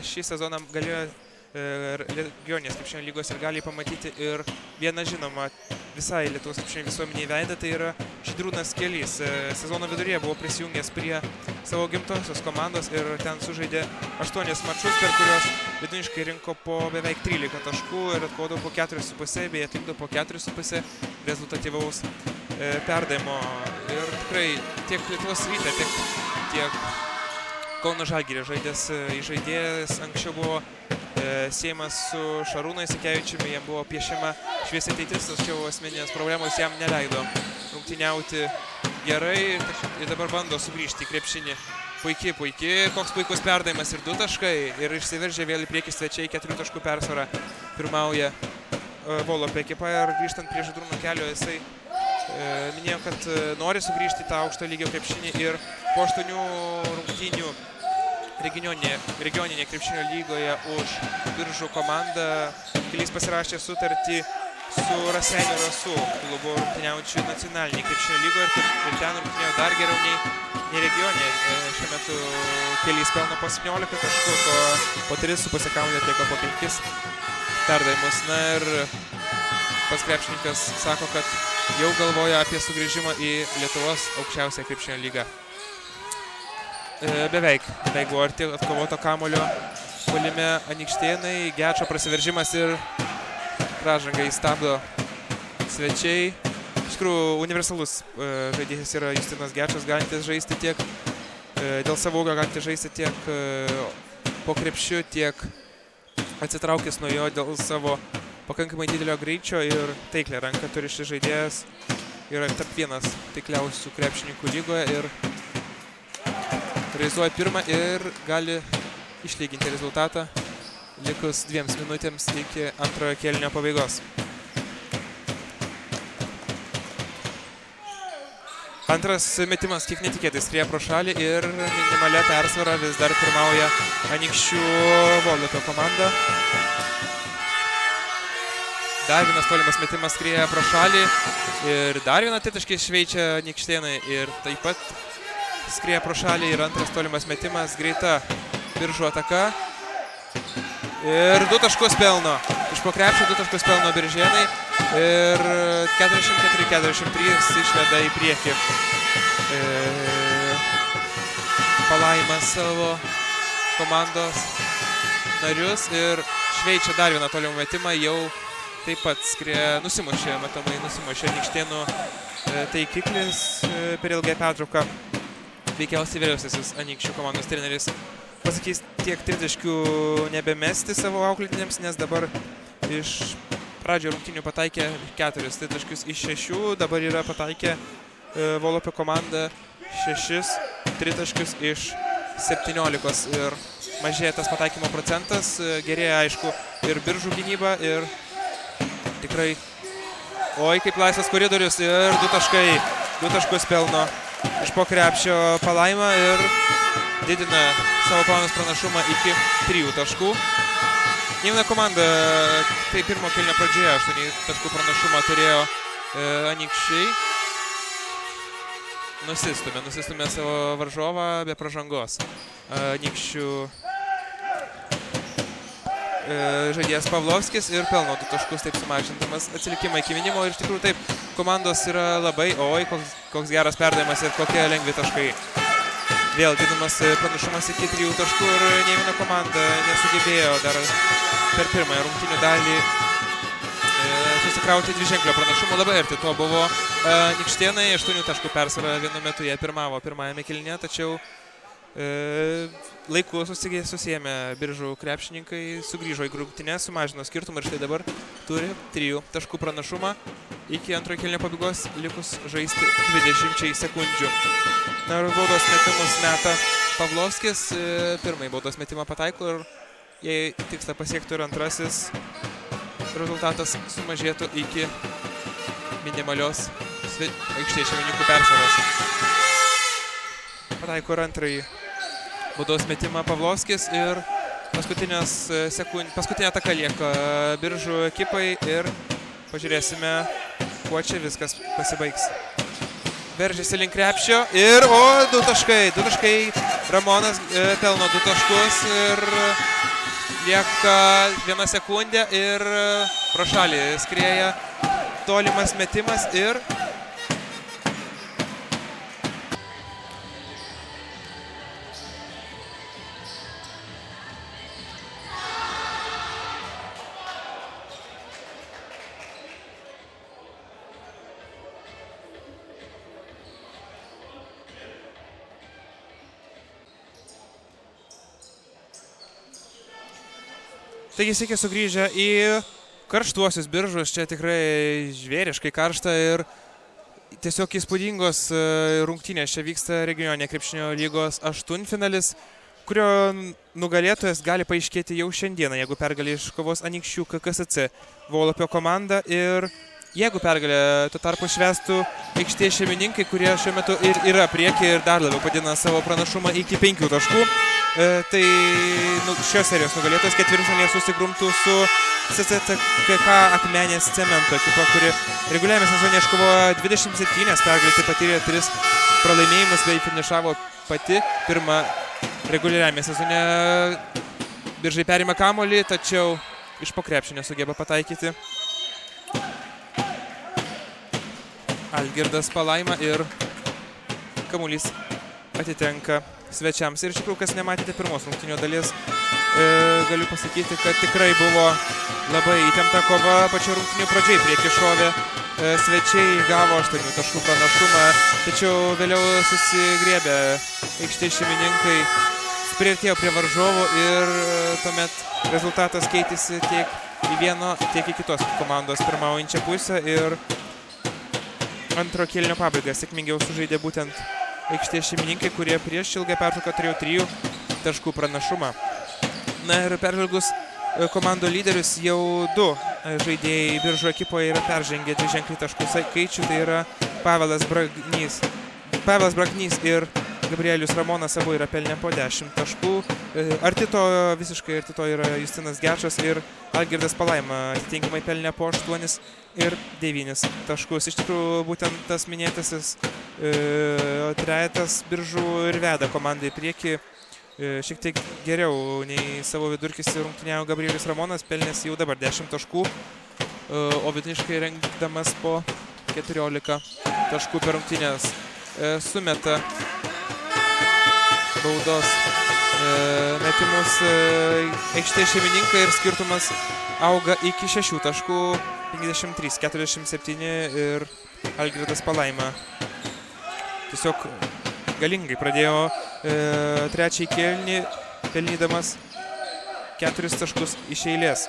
šį sezoną galėjo regioninės krepšinio lygos ir gali pamatyti ir vieną žinomą visai Lietuvos krepšinio visuomeniai veidą, tai yra Žydrūnas Kelys. Sezono viduryje buvo prisijungęs prie savo gimtosios komandos ir ten sužaidė 8 mačus, per kuriuos vidutiniškai rinko po beveik 13 taškų ir atkovodavo po 4,5 bei atlikdavo po 4,5 rezultatyvaus perdavimo. Ir tikrai tiek Lietuvos Ryte, tiek Kauno Žalgiryje žaidęs žaidėjas anksčiau buvo siejamas su Šarūnu Jasikevičiumi, jam buvo piešiama šviesi ateitis, tačiau asmeninės problemos jam neleido rungtyniauti gerai ir dabar bando sugrįžti į krepšinį. Puikiai, koks puikus perdavimas ir 2 taškai ir išsiveržė vėl į priekį svečiai, 4 taškų persvarą pirmauja Volopio ekipa ir grįžtant prie Žydrūno kelio jisai minėjo, kad nori sugrįžti į tą aukšto lygio krepšinį ir po 8 rungtynių regioninėje krepšinio lygoje už Biržų komandą Kilys pasirašė sutartį su Raseinių Rasų klubu rungtyniaujančiu nacionalinėje krepšinio lygoje ir ten rungtynėjo dar geriau nei regione. Šiuo metu Kilys pelno po 17 taškų, po 3,5 kamuolio atlieka po 5 perdavimus. Na ir pats krepšininkas sako, kad jau galvoja apie sugrįžimą į Lietuvos aukščiausią krepšinio lygą. Beveik buvo arti atkovoto kamuolio puolime Anykštėnai, Gečo prasiveržimas ir pražangą įstabdo svečiai. Iš tikrųjų, universalus žaidėjas yra Justinas Gečas, galintis žaisti tiek dėl savo ūgio, galintis žaisti tiek po krepšiu, tiek atsitraukęs nuo jo dėl savo pakankamai didelio greičio ir taiklę ranką turi šis žaidėjas. Yra tarp vienas taikliausių krepšininkų lygoje ir realizuoja pirmą ir gali išlyginti rezultatą likus 2 minutėms iki antrojo kėlinio pabaigos. Antras metimas kiek netikėtai skrieja pro šalį ir minimalia persvara vis dar pirmauja Anykščių Volopio komanda. Dar vienas tolimas metimas skrieja pro šalį ir dar vieną tritaškį šveičia Anykštėnai ir taip pat skrieja pro šalį ir antras tolimas metimas, greita Biržų ataka. Ir 2 taškus pelno. Iš po krepšio 2 taškus pelno Biržėnai ir 44-43 išveda į priekį Palaima savo komandos narius ir šveičia dar vieną tolimą metimą, jau taip pat nusimušė Anykštėnų taikiklis per ilgą pertrauką. Veikiausiai vyriausiasis Anykščių komandos treneris pasakys tiek tritaškių nebemesti savo auklėtiniams, nes dabar iš pradžio rungtynių pataikė 4 tritaškius iš 6, dabar yra pataikę Volopio komanda 6 tritaškius iš 17 ir mažėja tas pataikymo procentas, gerėja aišku ir Biržų gynyba ir tikrai, oi kaip laisvas koridorius ir 2 taškus pelno iš po krepšio Palaima ir didina savo komandos pranašumą iki 3 taškų. Nė viena komanda, tai pirmo kėlinio pradžioje 8 taškų pranašumą turėjo Anykščiai. Nusistumė savo varžovą be pražangos. Anykščių žaidėjas Pavlovskis ir pelno 2 taškus, taip sumažindamas atsilikimą iki minimo. Ir iš tikrųjų taip, komandos yra labai, oi, koks geras perdavimas ir kokie lengvi taškai. Vėl didinamas pranašumas iki 3 taškų ir nė viena komanda nesugebėjo dar per pirmąją rungtynių dalį susikrauti dviženklio pranašumo. Labai arti to buvo Anykštėnai, 8 taškų persvara vienu metu jie pirmavo pirmajame kėlinyje, tačiau laiku susijėmė Biržų krepšininkai, sugrįžo į rungtynes, sumažino skirtumą ir štai dabar turi 3 taškų pranašumą iki antrojo kėlinio pabaigos likus žaisti 20 sekundžių. Na ir baudos metimus meta Pavlovskis, pirmąjį baudos metimą pataiko ir jei tikslą pasiektų ir antrasis, rezultatas sumažėtų iki minimalios aikštės šeimininkų persvaros. Pataiko ir antrąjį baudos metimą Pavlovskis ir paskutinė ataka lieka Biržų ekipai ir pažiūrėsime, kuo čia viskas pasibaigs. Veržiasi link krepšio ir 2 taškai. Ramonas pelno 2 taškus ir lieka 1 sekundė ir pro šalį skrieja tolimas metimas ir Taigi sveiki sugrįžę į karštuosius Biržus, čia tikrai žvėriškai karšta ir tiesiog įspūdingos rungtynės. Čia vyksta regioninė krepšinio lygos aštuntfinalis, kurio nugalėtojas gali paaiškėti jau šiandieną, jeigu pergalė iškovos Anykščių KKSC Volupio komanda ir jeigu pergalė tuo tarpu švęstų aikštės šeimininkai, kurie šiuo metu ir yra prieky ir dar labiau padidina savo pranašumą iki 5 taškų. Tai šios serijos nugalėtojas ketvirtfinalyje susigrumtų su CCTK Akmenės Cemento ekipa, kuri reguliariame sezone iškovojo 27 pergalės, tai patyrė 3 pralaimėjimus, bei finišavo pati pirmą reguliariame sezone. Biržai perima kamuolį, tačiau iš po krepšio nesugeba pataikyti. Algirdas Palaima ir kamuolys atitenka svečiams. Ir iš tikrųjų, kas nematėte pirmos rungtynių dalies, galiu pasakyti, kad tikrai buvo labai įtempta kova. Pačio rungtynių pradžiai prieki šovė svečiai, gavo 8 taškų pranašumą, tačiau vėliau susigriebė aikštės šeimininkai, priartėjo prie varžovų ir tuomet rezultatas keitėsi tiek į vieno, tiek į kitos komandos pirmaujančią pusę ir antro kėlinio pabaigą sėkmingiau sužaidė būtent aikštės šeimininkai, kurie prieš ilgą pertrauką turėjo 3 taškų pranašumą. Na ir peržvelgus komandų lyderius, jau 2 žaidėjai Biržų ekipoje yra peržengę dviženklį taškų skaičių, tai yra Pavelas Braknys ir Gabrielius Ramonas, abu yra pelnę po 10 taškų. Arti to, visiškai arti to yra Justinas Gečas ir Algirdas Palaima, atitinkamai pelnę po 8 ir 9 taškus. Iš tikrųjų, būtent tas minėtasis trejetas Biržų ir veda komandą į priekį. Šiek tiek geriau nei savo vidurkis rungtyniavo Gabrielius Ramonas, pelnęs jau dabar 10 taškų, o vidutiniškai rengdamas po 14 taškų per rungtynės. Sumeta baudos metimus aikštės šeimininkai ir skirtumas auga iki 6 taškų, 53-47 ir Algirdas Palaima tiesiog galingai pradėjo trečiąjį kėlinį, pelnydamas 4 taškus iš eilės.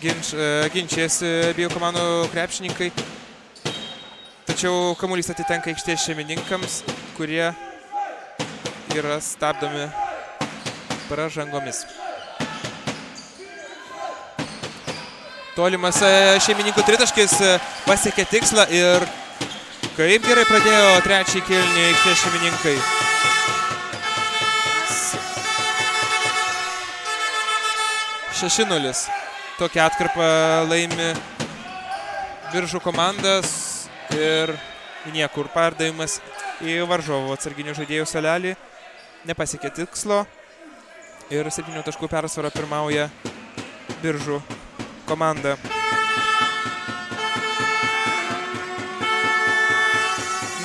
Ginčiasi abiejų komandų krepšininkai, tačiau kamuolys atitenka aikštės šeimininkams, kurie yra stabdomi pražangomis. Tolimas šeimininkų tritaškis pasiekė tikslą ir kaip gerai pradėjo trečiąjį kėlinį aikštės šeimininkai. 6-0. Tokią atkarpą laimi Biržų komandas ir niekur perdavimas į varžovų atsarginių žaidėjų salelį. Nepasiekė tikslo ir 7 taškų persvarą pirmauja Biržų komanda.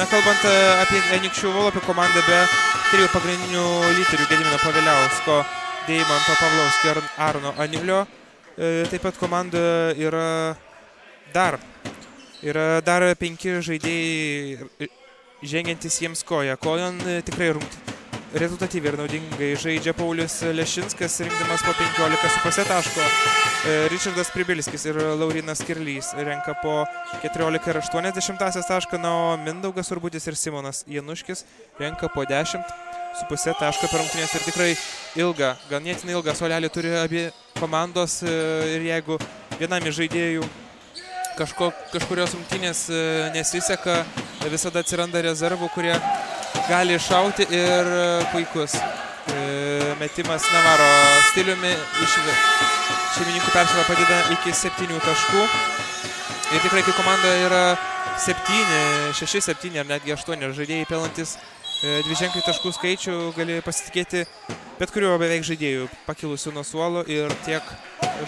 Na, kalbant apie Anykščių Volupio komandą, be 3 pagrindinių lyderių Gedimino Paveliausko, Deimanto Pavlovskio ir Arno Anilio, taip pat komanda yra dar 5 žaidėjai žengiantis jiems kojon. Tikrai rezultatyviai ir naudingai žaidžia Paulius Lešinskas, rinkdamas po 15,5 taško. Ričardas Pribilskis ir Laurinas Kirlys renka po 14,8 tašką, o Mindaugas Urbutis ir Simonas Januškis renka po 10,5 taško per rungtynes. Ir tikrai ganėtinai ilgą suolelį turi abi komandos ir jeigu vienam iš žaidėjų kažkurios rungtynės nesiseka, visada atsiranda rezervų, kurie gali šauti ir puikus metimas Navaro stiliumi iš šeimininkų persvarą padeda iki 7 taškų. Ir tikrai, kai komanda yra 6-7 ar netgi 8 žaidėjai pelantis dviženklį taškų skaičių, gali pasitikėti bet kuriuo beveik žaidėjų pakilusių nuo suolo ir tiek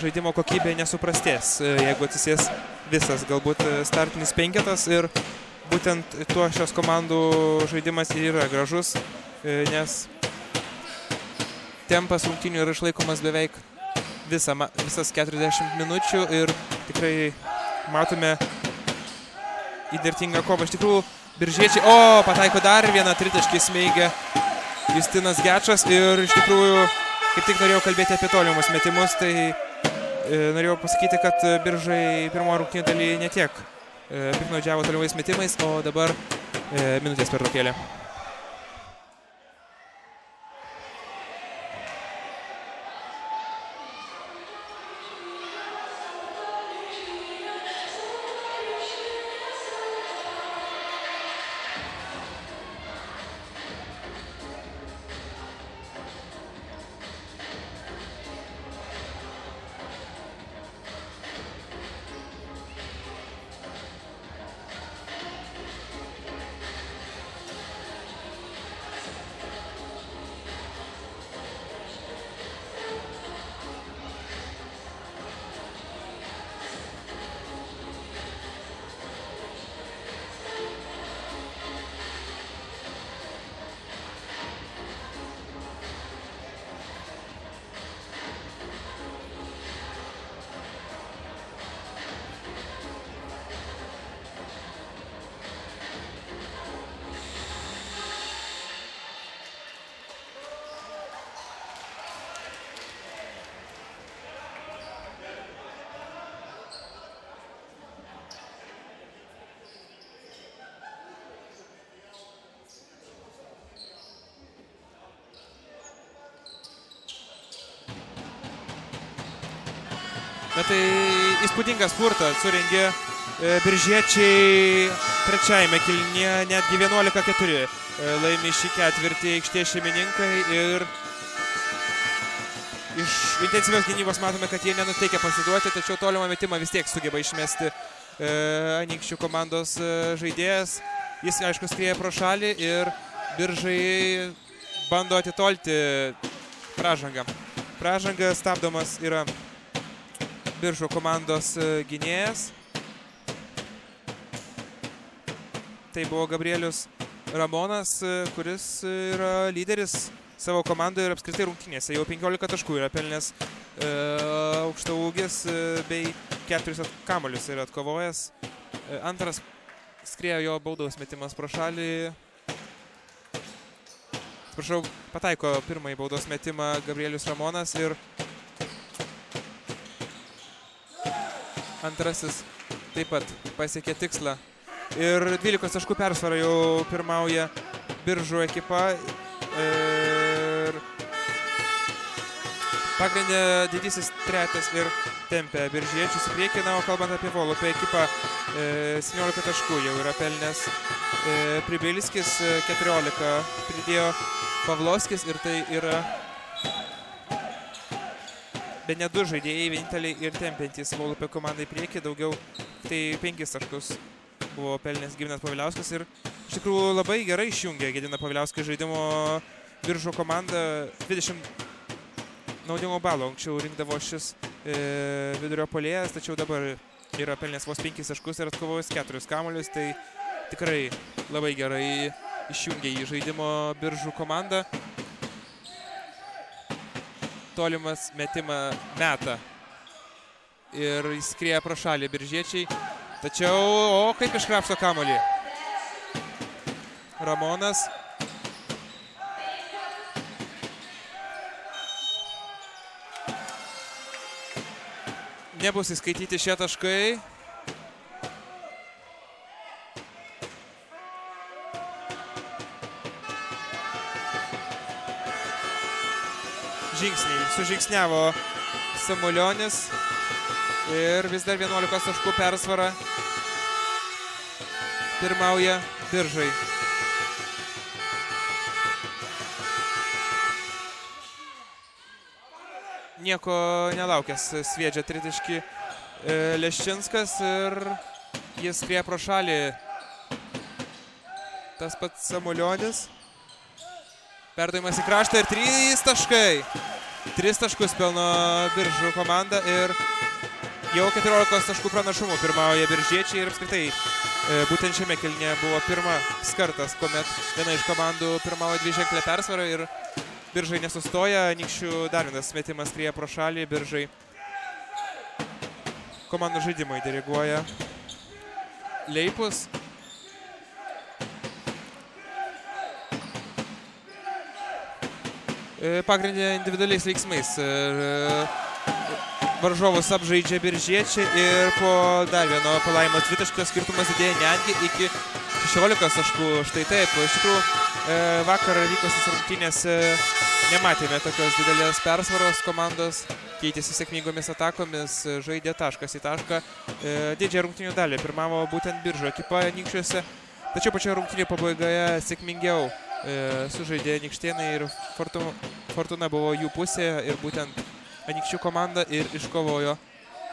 žaidimo kokybė nesuprastės, jeigu atsisės visas galbūt startinis penketas. Ir būtent tuo šios komandų žaidimas yra gražus, nes tempas rungtynių yra išlaikomas beveik visas 40 minučių ir tikrai matome įnirtingą kovą. Iš tikrųjų, biržiečiai, pataiko dar vieną tritaškį smeigia Justinas Gečas ir iš tikrųjų, kaip tik norėjau kalbėti apie tolimus metimus, tai norėjau pasakyti, kad Biržai pirmojo rungtynių daly netiek piktnaudžiavo tolimais metimais, o dabar minutės pertraukėlė. Bet tai įspūdingas spurtą surengė biržiečiai trečiajame kėlinyje, netgi 11-4 laimi šį ketvirtį aikštės šeimininkai ir iš intensyvios gynybos matome, kad jie nenuteikia pasiduoti, tačiau tolimą metimą vis tiek sugeba išmesti Anykščių komandos žaidėjas. Jis, aišku, skrieja pro šalį ir Biržai bando atitolti pražangą. Pražanga stabdomas yra Biržų komandos gynėjas. Tai buvo Gabrielius Ramonas, kuris yra lyderis savo komandoje ir apskritai rungtynėse. Jau 15 taškų yra pelnęs aukštaūgis bei 4 kamuolius yra atkovojęs. Antras skriejo jo baudos metimas pro šalį. Atsiprašau, pataiko pirmąjį baudos metimą Gabrielius Ramonas ir antrasis taip pat pasiekė tikslą. Ir 12 taškų persvarą jau pirmauja Biržų ekipa. Ir pagrindė didysis tretas ir tempia biržiečius į priekį. Na, o kalbant apie Volupę ekipą, 17 taškų jau yra pelnęs Pribilskis, 14 pridėjo Pavlovskis ir tai yra bet ne du žaidėjai, vieninteliai ir tempiantys Volupę komandai priekį, daugiau tai 5 taškus buvo pelnęs Gedinas Paviliauskas ir iš tikrųjų labai gerai išjungė Gediną Paviliauską žaidimo Biržų komanda. 20 naudingo balo anksčiau rinkdavo šis vidurio puolėjas, tačiau dabar yra pelnęs vos 5 taškus ir atkovojęs 4 kamuolius, tai tikrai labai gerai išjungė į žaidimo Biržų komandą. Tolimas metimą meta ir įskrieja pro šalį biržiečiai, tačiau, kaip iškrapšto kamuolį Ramonas. Nebus įskaityti šie taškai. Žingsniai. Sužingsniavo Samulionis ir vis dar 11 taškų persvara. Pirmauja Biržai. Nieko nelaukęs sviedžia tritaškį Leščinskas ir jis skrieja pro šalį. Tas pats Samulionis. Perdavimas į kraštą ir 3 taškai. 3 taškus pelno Biržų komanda ir jau 14 taškų pranašumų pirmauja biržiečiai ir apskritai būtent šiame kėlinyje buvo pirmas kartas, kuomet viena iš komandų pirmauja dviženklę persvarą ir Biržai nesustoja. Anykščių dar vienas metimas skrieja pro šalį. Biržai komandų žaidimai diriguoja Leipus. Pagrindė individualiais veiksmais. Varžovus apžaidžia biržiečiai ir po dar vieno palaimo dvitaškio skirtumas didėja netgi iki 16 taškų. Štai taip, iš tikrųjų vakar vykusios rungtynės nematėme tokios didelės persvaros, komandos keitėsi sėkmingomis atakomis, žaidė taškas į tašką. Didžiąją rungtynių dalį pirmavo būtent Biržų ekipa Anykščiuose, tačiau pačioje rungtynių pabaigoje sėkmingiau sužaidė Anykštėnai ir Fortuna buvo jų pusėje ir būtent Anykščių komanda ir iškovojo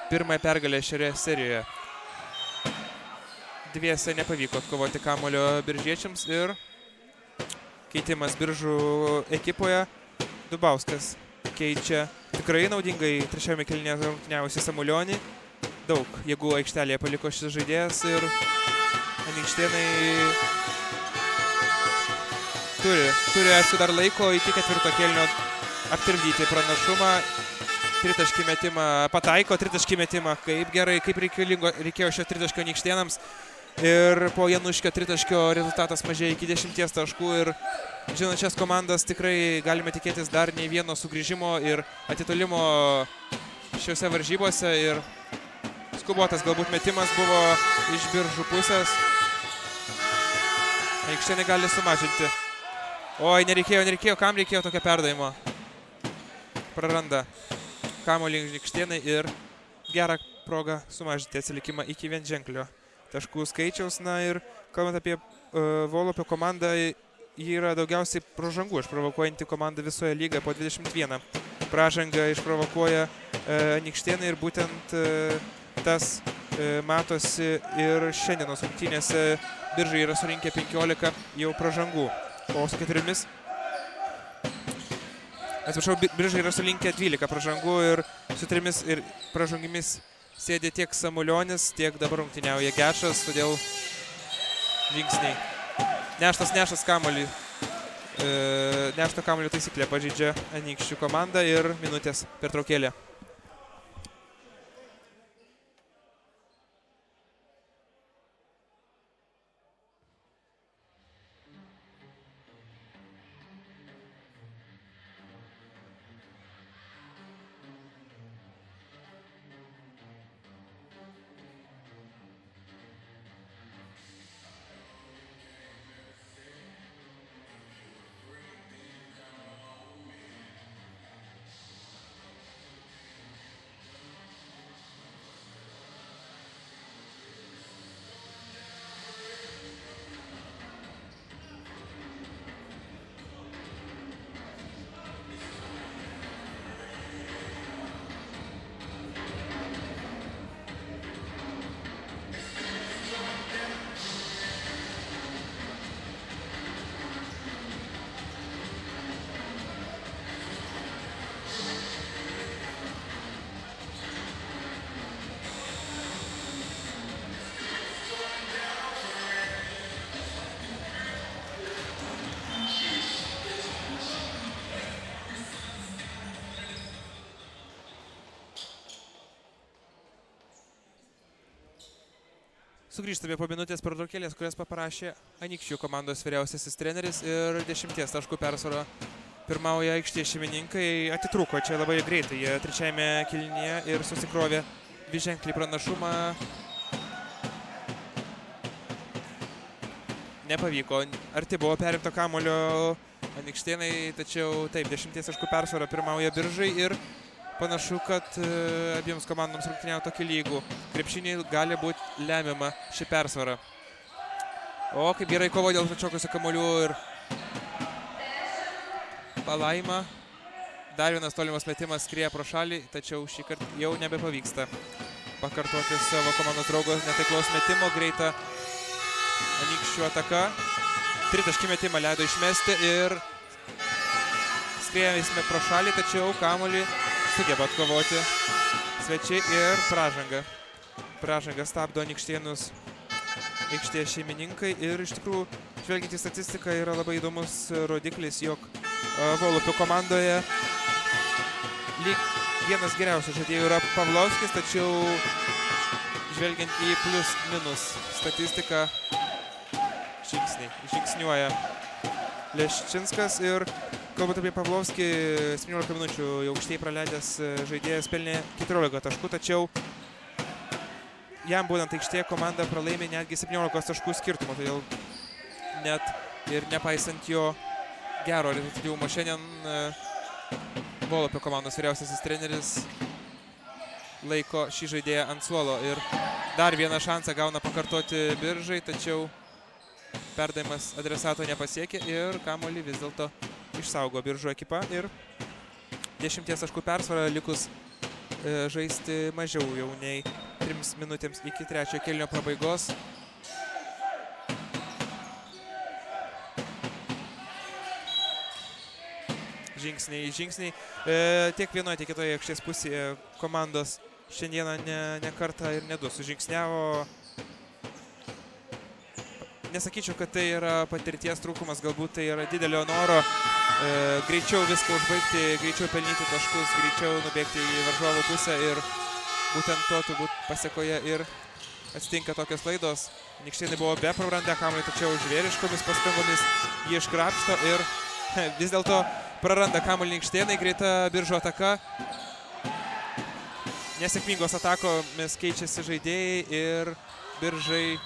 pirmąją pergalę šioje serijoje. Dviese nepavyko atkovoti kamuolio biržiečiams ir keitimas Biržų ekipoje. Dubauskas keičia tikrai naudingai trečiame kėlinyje rungtyniavusį Samulionį. Daug jėgų aikštelėje paliko šis žaidėjas ir Anykštėnai turi aišku dar laiko iki ketvirto kėlinio aptirpdyti pranašumą. Tritaškį metimą pataiko, tritaškį metimą kaip gerai, kaip reikėjo šio tritaškio Anykštėnams. Ir po Januškio tritaškio rezultatas mažėja iki 10 taškų ir žinant šias komandas tikrai galime tikėtis dar nei vieno sugrįžimo ir atitolimo šiuose varžybose. Ir skubotas galbūt metimas buvo iš Biržų pusės. Anykštėnai gali sumažinti. Oi, nereikėjo, kam reikėjo tokio perdavimo. Praranda kamuolį Anykštėnai ir gerą progą sumažinti atsilikimą iki vienženklio taškų skaičiaus. Na ir kalbant apie Volupio komandą, ji yra daugiausiai pražangų išprovokuojanti komanda visoje lygoje po 21. Pražangą išprovokuoja Anykštėnai ir būtent tas matosi ir šiandienos rungtynėse. Biržai yra surinkę 15 jau pražangų, o su 4 Biržai yra sulinkę 12 pražangų ir su 3 ir pražangimis sėdė tiek Samulionis, tiek dabar rungtyniauja Gečas, todėl žingsniai. Neštas kamuolį. Nešto kamuolio taisyklė pažeidžia Anykščių komandą ir minutės pertraukėlė. Sugrįžtame po minutės pertraukėlės, kurias paprašė Anykščių komandos vyriausiasis treneris ir 10 taškų persvara pirmauja aikštės šeimininkai. Atitrūko čia labai greitai jie trečiajame kėlinyje ir susikrovė dviženklį pranašumą. Nepavyko, arti buvo perimto kamuolio Anykštėnai, tačiau taip, 10 taškų persvara pirmauja Biržai ir panašu, kad abiems komandoms rungtyniavo tokį lygų. Krepšiniai gali būti lemiama ši persvara. O kaip gerai kovo dėl atšokusių kamuolių ir palaima. Dar vienas tolimas metimas skrieja pro šalį, tačiau šį kartą jau nebepavyksta pakartoti savo komandos draugo netaiklaus metimo. Greita Anykščių ataka. Tritaškį metimą leido išmesti ir skriejame pro šalį, tačiau kamuolį sugeba atkovoti svečiai ir pražanga. Pražanga stabdo Anykštėnus aikštės šeimininkai ir iš tikrųjų, žvelgiant į statistiką, yra labai įdomus rodiklis, jog Volupio komandoje lyg vienas geriausių žaidėjų yra Pavlovskis, tačiau žvelgiant į plius minus statistiką, žingsniuoja Leščinskas ir kalbant apie Pavlovskį, 17 minučių jau aukštai praleidęs žaidėjas pelnė 14 taškų, tačiau jam būtent aikštėje komanda pralaimė netgi 17 taškų skirtumą, todėl net ir nepaisant jo gero rezultatyvumo šiandien Volupio komandos vyriausiasis treneris laiko šį žaidėją ant suolo ir dar vieną šansą gauna pakartoti Biržai, tačiau perdavimas adresato nepasiekė ir kamuolį vis dėlto išsaugo Biržų ekipa ir 10 taškų persvara likus žaisti mažiau jau nei 3 minutėms iki trečiojo kėlinio pabaigos. Žingsniai. Tiek vienoje, tiek kitoje aikštės pusėje komandos šiandieną ne kartą ir ne du sužingsniavo. Nesakyčiau, kad tai yra patirties trūkumas, galbūt tai yra didelio noro greičiau viską užbaigti, greičiau pelnyti taškus, greičiau nubėgti į varžovų pusę ir būtent to turbūt pasiekoje ir atsitinka tokios klaidos. Anykštėnai buvo be praradę kamuolį, tačiau žvėriškomis pastangomis jį iškrapšto ir vis dėlto praranda kamuolį Anykštėnai, greita Biržų ataka. Nesėkmingos atakomis keičiasi žaidėjai ir Biržai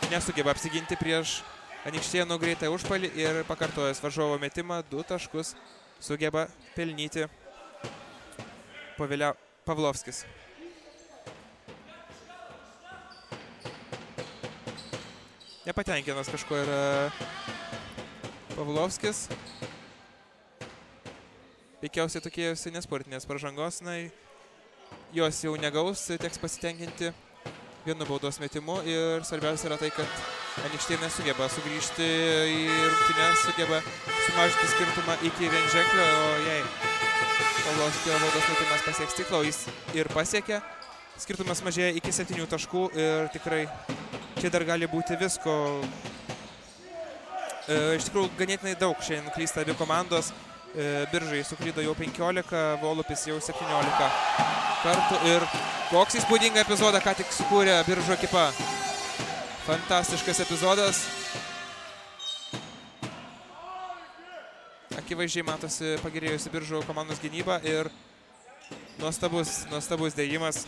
nesugeba apsiginti prieš Anykštėnų greitą užpalį ir pakartojęs varžovo metimą 2 taškus sugeba pelnyti Pavlovskis. Nepatenkinas kažko yra Pavlovskis. Veikiausiai tokiejausi nesportinės pražangos, jos jau negaus, teks pasitenkinti vienu baudos metimu ir svarbiausia yra tai, kad Anykštėnai sugeba sugrįžti į rungtynes, sugeba sumažinti skirtumą iki vienženklio, o jei Pavlovskio baudos metimas pasieks tiklą, jis ir pasiekė, skirtumas mažėja iki 7 taškų ir tikrai čia dar gali būti visko. Iš tikrųjų ganėtinai daug šiandien klysta abi komandos. Biržai suklydo jau 15, Volupis jau 17 kartų ir koks įspūdingą epizodą ką tik sukūrė Biržų ekipa. Fantastiškas epizodas. Akivaizdžiai matosi pagerėjusi Biržų komandos gynyba ir nuostabus dėjimas.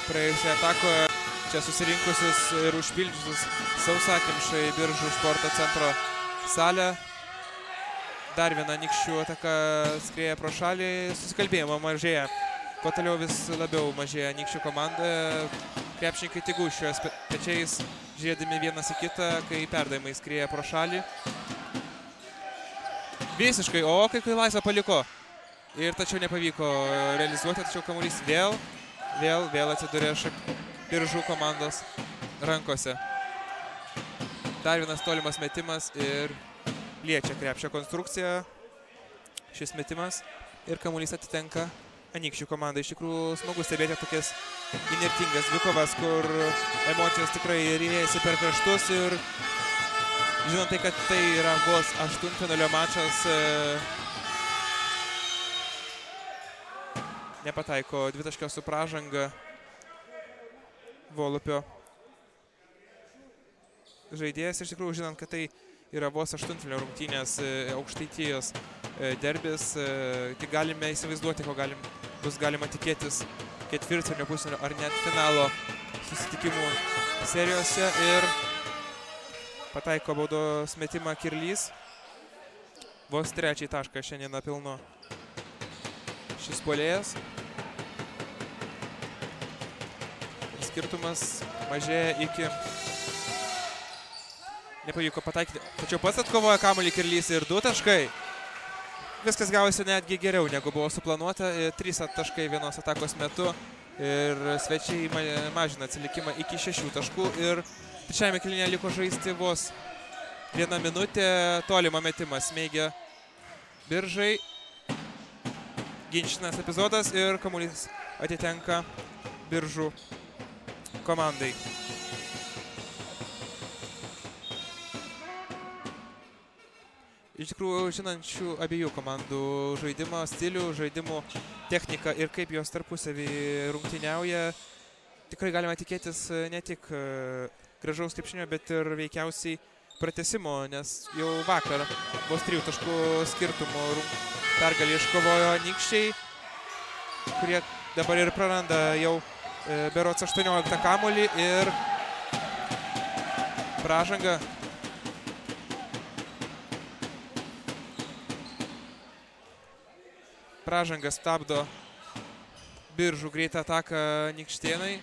Praėjusioje atakoje čia susirinkusius ir užpildžiusius sausakimšai Biržų sporto centro salę. Dar viena Anykščių ataka skrieja pro šalį, susikalbėjimo mažėja. Kuo toliau vis labiau mažėja Anykščių komanda. Krepšininkai tik gūžčios pečiais, žiūrėdami vienas į kitą, kai perdavimai skrieja pro šalį. Visiškai, kai laisvę paliko. Ir tačiau nepavyko realizuoti, tačiau kamuolys vėl atsidūrė Biržų komandos rankose. Dar vienas tolimas metimas ir liečia krepšio konstrukciją. Šis metimas ir kamuolys atitenka Anykščių komandai. Iš tikrųjų smagu stebėti tokias įnirtingas dvikovas, kur emocijos tikrai riejasi per kraštus ir žinant tai, kad tai yra vos aštuntfinalio mačas, nepataiko dvitaškio su pražanga Volupio žaidėjas. Iš tikrųjų, žinant, kad tai yra vos aštuntfinalio rungtynės, Aukštaitijos derbis, tik galime įsivaizduoti, ko bus galima tikėtis ketvirtfinalio, pusfinalio ar net finalo susitikimų serijose. Ir pataiko baudos metimą Kirlys. Vos 3 tašką šiandien pelno šis puolėjas. Skirtumas mažėja iki... Nepavyko pataikyti, tačiau pats atkovoja kamuolį Kirlys ir 2 taškai. Viskas gavosi netgi geriau, negu buvo suplanuota. 3 taškai vienos atakos metu ir svečiai mažina atsilikimą iki 6 taškų. Ir trečiajame kėlinyje liko žaisti vos 1 minutė. Tolimą metimą smeigia Biržai. Ginčinas epizodas ir kamuolys atitenka Biržų komandai. iš tikrųjų žinančių abiejų komandų žaidimo stilių, žaidimų techniką ir kaip jos tarpusavį rungtyniauja. Tikrai galima tikėtis ne tik gražaus krepšinio, bet ir veikiausiai pratęsimo, nes jau vakar vos 3 taškų skirtumų pergalį iškovojo Anykščiai, kurie dabar ir praranda jau berods 18 kamuolį ir pražanga. Pražanga stabdo Biržų greitą ataką Anykštėnai.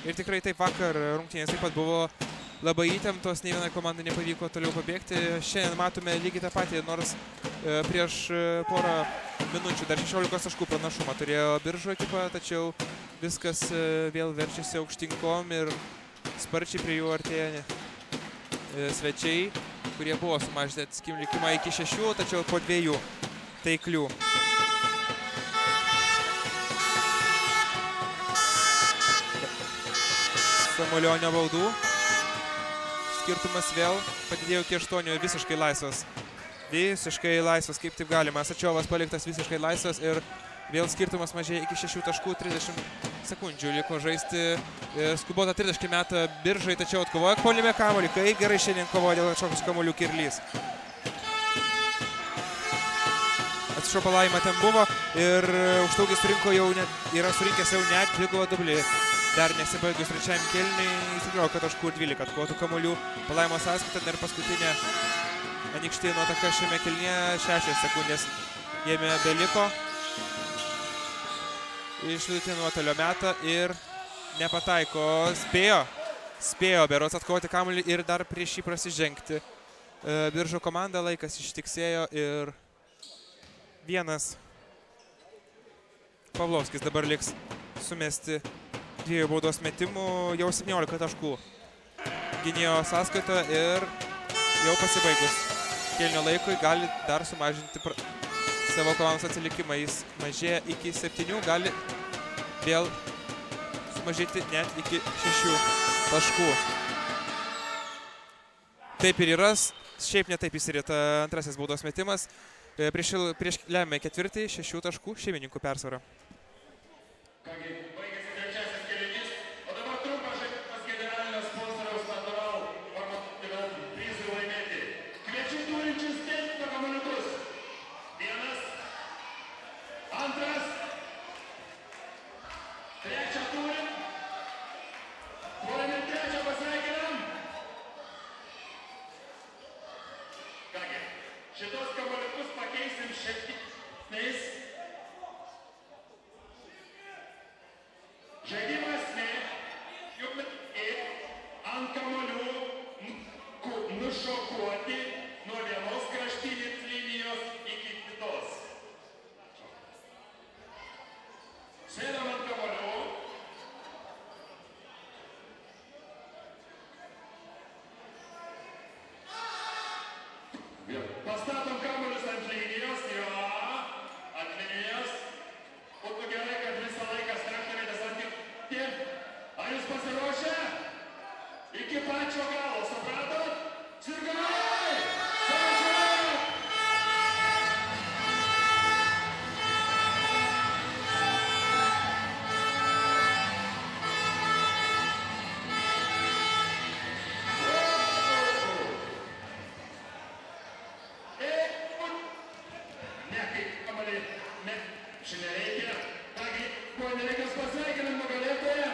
Ir tikrai taip vakar rungtynės taip pat buvo labai įtemptos, nei vienai komandai nepavyko toliau pabėgti. Šiandien matome lygiai tą patį, nors prieš porą minučių dar 16 taškų pranašumą turėjo Biržų ekipa, tačiau viskas vėl verčiasi aukštinkom ir sparčiai prie jų artėja svečiai, kurie buvo sumažinę atskim likimą iki 6, tačiau po 2 taiklių. Samuolionio baudų. Skirtumas vėl padidėjo iki 8, visiškai laisvas. Visiškai laisvas, kaip taip galima. Sačiovas paliktas visiškai laisvas ir vėl skirtumas mažėja iki 6 taškų, 30 sekundžių liko žaisti. Skubota 30 metą Biržai, tačiau atkovoja puolime kamuolį. Kaip gerai šiandien kovoja dėl atšokus kamuolių Kirlys. Atsišau palaimą ten buvo ir Aukštaugis surinko jau net, yra surinkęs jau net 2 dublį. Dar nesibaigus trečiajam kėliniui, 17 taškų ir 12 atkovotų kamuolių. Palaimo sąskaita ir paskutinė Anykštėnų ataka šiame kėlinyje, 6 sekundės jame beliko. Iš vidutinio nuotolio metą ir nepataiko. Spėjo berods atkovoti kamuolį ir dar prieš jį prasižengti. Biržų komanda laikas ištiksėjo ir vienas Pavlovskis dabar liks sumesti 2 baudos metimų, jau 17 taškų gynėjo sąskaita ir jau pasibaigus kėlinio laikui gali dar sumažinti savo komandos atsilikimą. Jis mažėja iki 7, gali vėl sumažėti net iki 6 taškų. Taip ir yra, šiaip netaip įsirita antrasis baudos metimas. Prieš lemiamą ketvirtį 6 taškų šeimininkų persvara. Šitos kamuoliukus pakeisim šiek tiek. Žaidimas juk ant kamuolių nušokuoti nuo vienos kraštinės linijos iki kitos. Sėdam ant kamuolių. Pastatom kamuolius ant linijos, ant linijos. Būtų gerai, kad visą laiką stengtumėtės ant Ar jūs pasiruošę? Iki pačio galo, supratot? Sirgaliai! Sąžiūrėk! Ne, kaip kamuoliai, ne, šiandien reikia. Kągi, buvo nereikas pasveikinam nugalėtoją.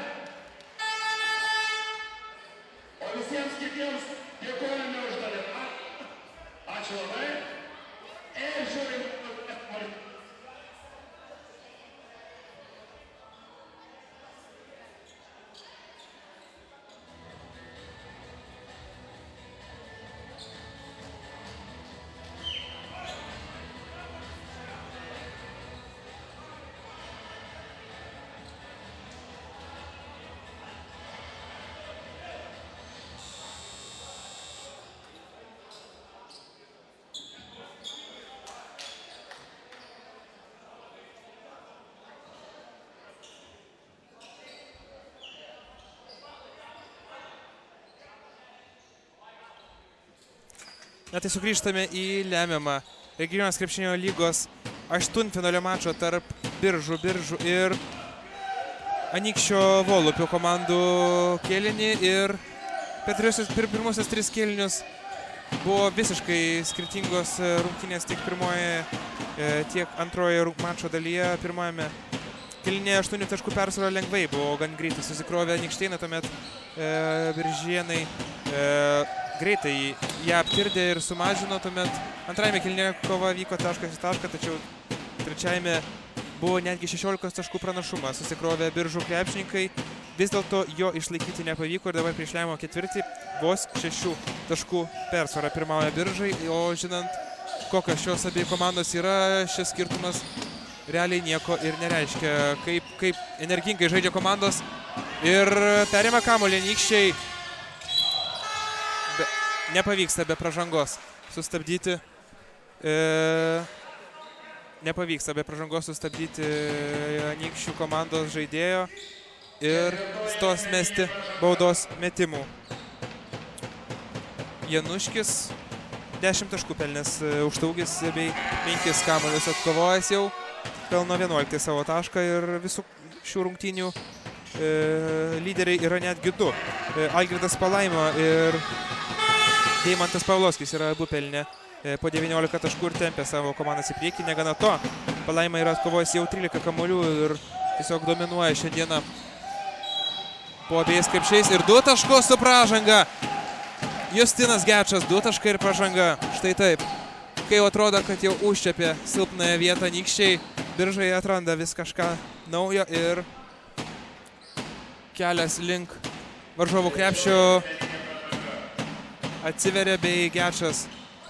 O visiems kitiems dėkojame už dalyvavimą. Ačiū labai. Ir žiūrim. Na tai sugrįžtame į lemiamą regioninės krepšinio lygos aštuntfinalio mačo tarp Biržų ir Anykščio Volupio komandų kėlinį. Ir per pirmuosius 3 kėlinius buvo visiškai skirtingos rungtynės tiek pirmoje, tiek antroje mačo dalyje. Pirmajame kėlinyje 8 taškų persvara lengvai buvo gan greitai susikrovę Anykštėnai, tuomet Biržėnai greitai ją aptirdė ir sumažino. Tuomet antrajame kėlinyje kova vyko taškas į tašką, tačiau trečiajame buvo netgi 16 taškų pranašumas. Susikrovė Biržų krepšininkai, vis dėlto jo išlaikyti nepavyko ir dabar prieš lemiamą ketvirtį vos 6 taškų persvara pirmauja Biržai. O žinant, kokios šios abi komandos yra, šis skirtumas realiai nieko ir nereiškia. Kaip energingai žaidžia komandos ir perima kamuolį Anykščiai. Nepavyksta be pražangos sustabdyti. Nepavyksta be pražangos sustabdyti Anykščių komandos žaidėjo ir stos mesti baudos metimų. Januškis 10 taškų pelnęs aukštaūgis bei 5 kamuolius atkovojęs jau. Pelno 11 savo tašką ir visų šių rungtynių lyderiai yra netgi 2. Algirdas Palaima ir Deimantas Pavlovskis yra abu pelnę po 19 taškų ir tempė savo komandas į priekį. Negana to, Palaima yra atkovojęs jau 13 kamuolių ir tiesiog dominuoja šiandieną po abiejais krepšiais. Ir 2 taškus su pražanga. Justinas Gečas, 2 taškai ir pražanga. Štai taip. Kai jau atrodo, kad jau užčiapė silpnąją vietą Anykščiai, Biržai atranda vis kažką naujo ir kelias link varžovų krepšio atsiveria bei Gečas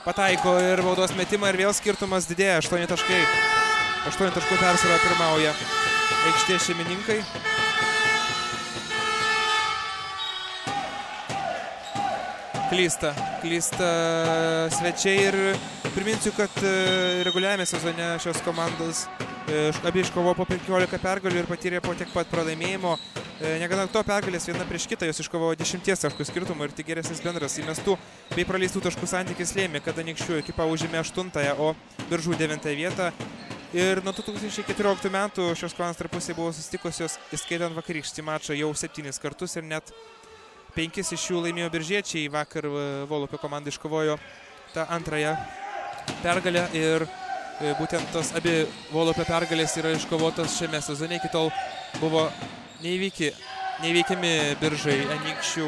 pataiko ir baudos metimą ir vėl skirtumas didėja. 8 taškai. 8 taškų persvara pirmauja aikštės šeimininkai. Klysta svečiai ir priminsiu, kad reguliariame sezone šios komandos abi iškovojo po 15 pergalių ir patyrė po tiek pat pralaimėjimo. Negana to, pergalės viena prieš kitą jos iškovojo 10 taškų skirtumų ir tik geresnis bendras įmestų bei praleistų taškų santykis lėmė, kad Anykščių ekipa užėmė 8-ąją, o Biržų 9-ąją vietą. Ir nuo 2014 metų šios komandos tarpusai buvo susitikusios, įskaitant vakarykštį mačą, jau 7 kartus ir net 5 iš jų laimėjo biržiečiai. Vakar Volupio komanda iškovojo tą antrąją pergalę ir būtent tos abi Volupio pergalės yra iškovotos šiame sezone. Iki tol buvo neįveikiami Biržai Anykščių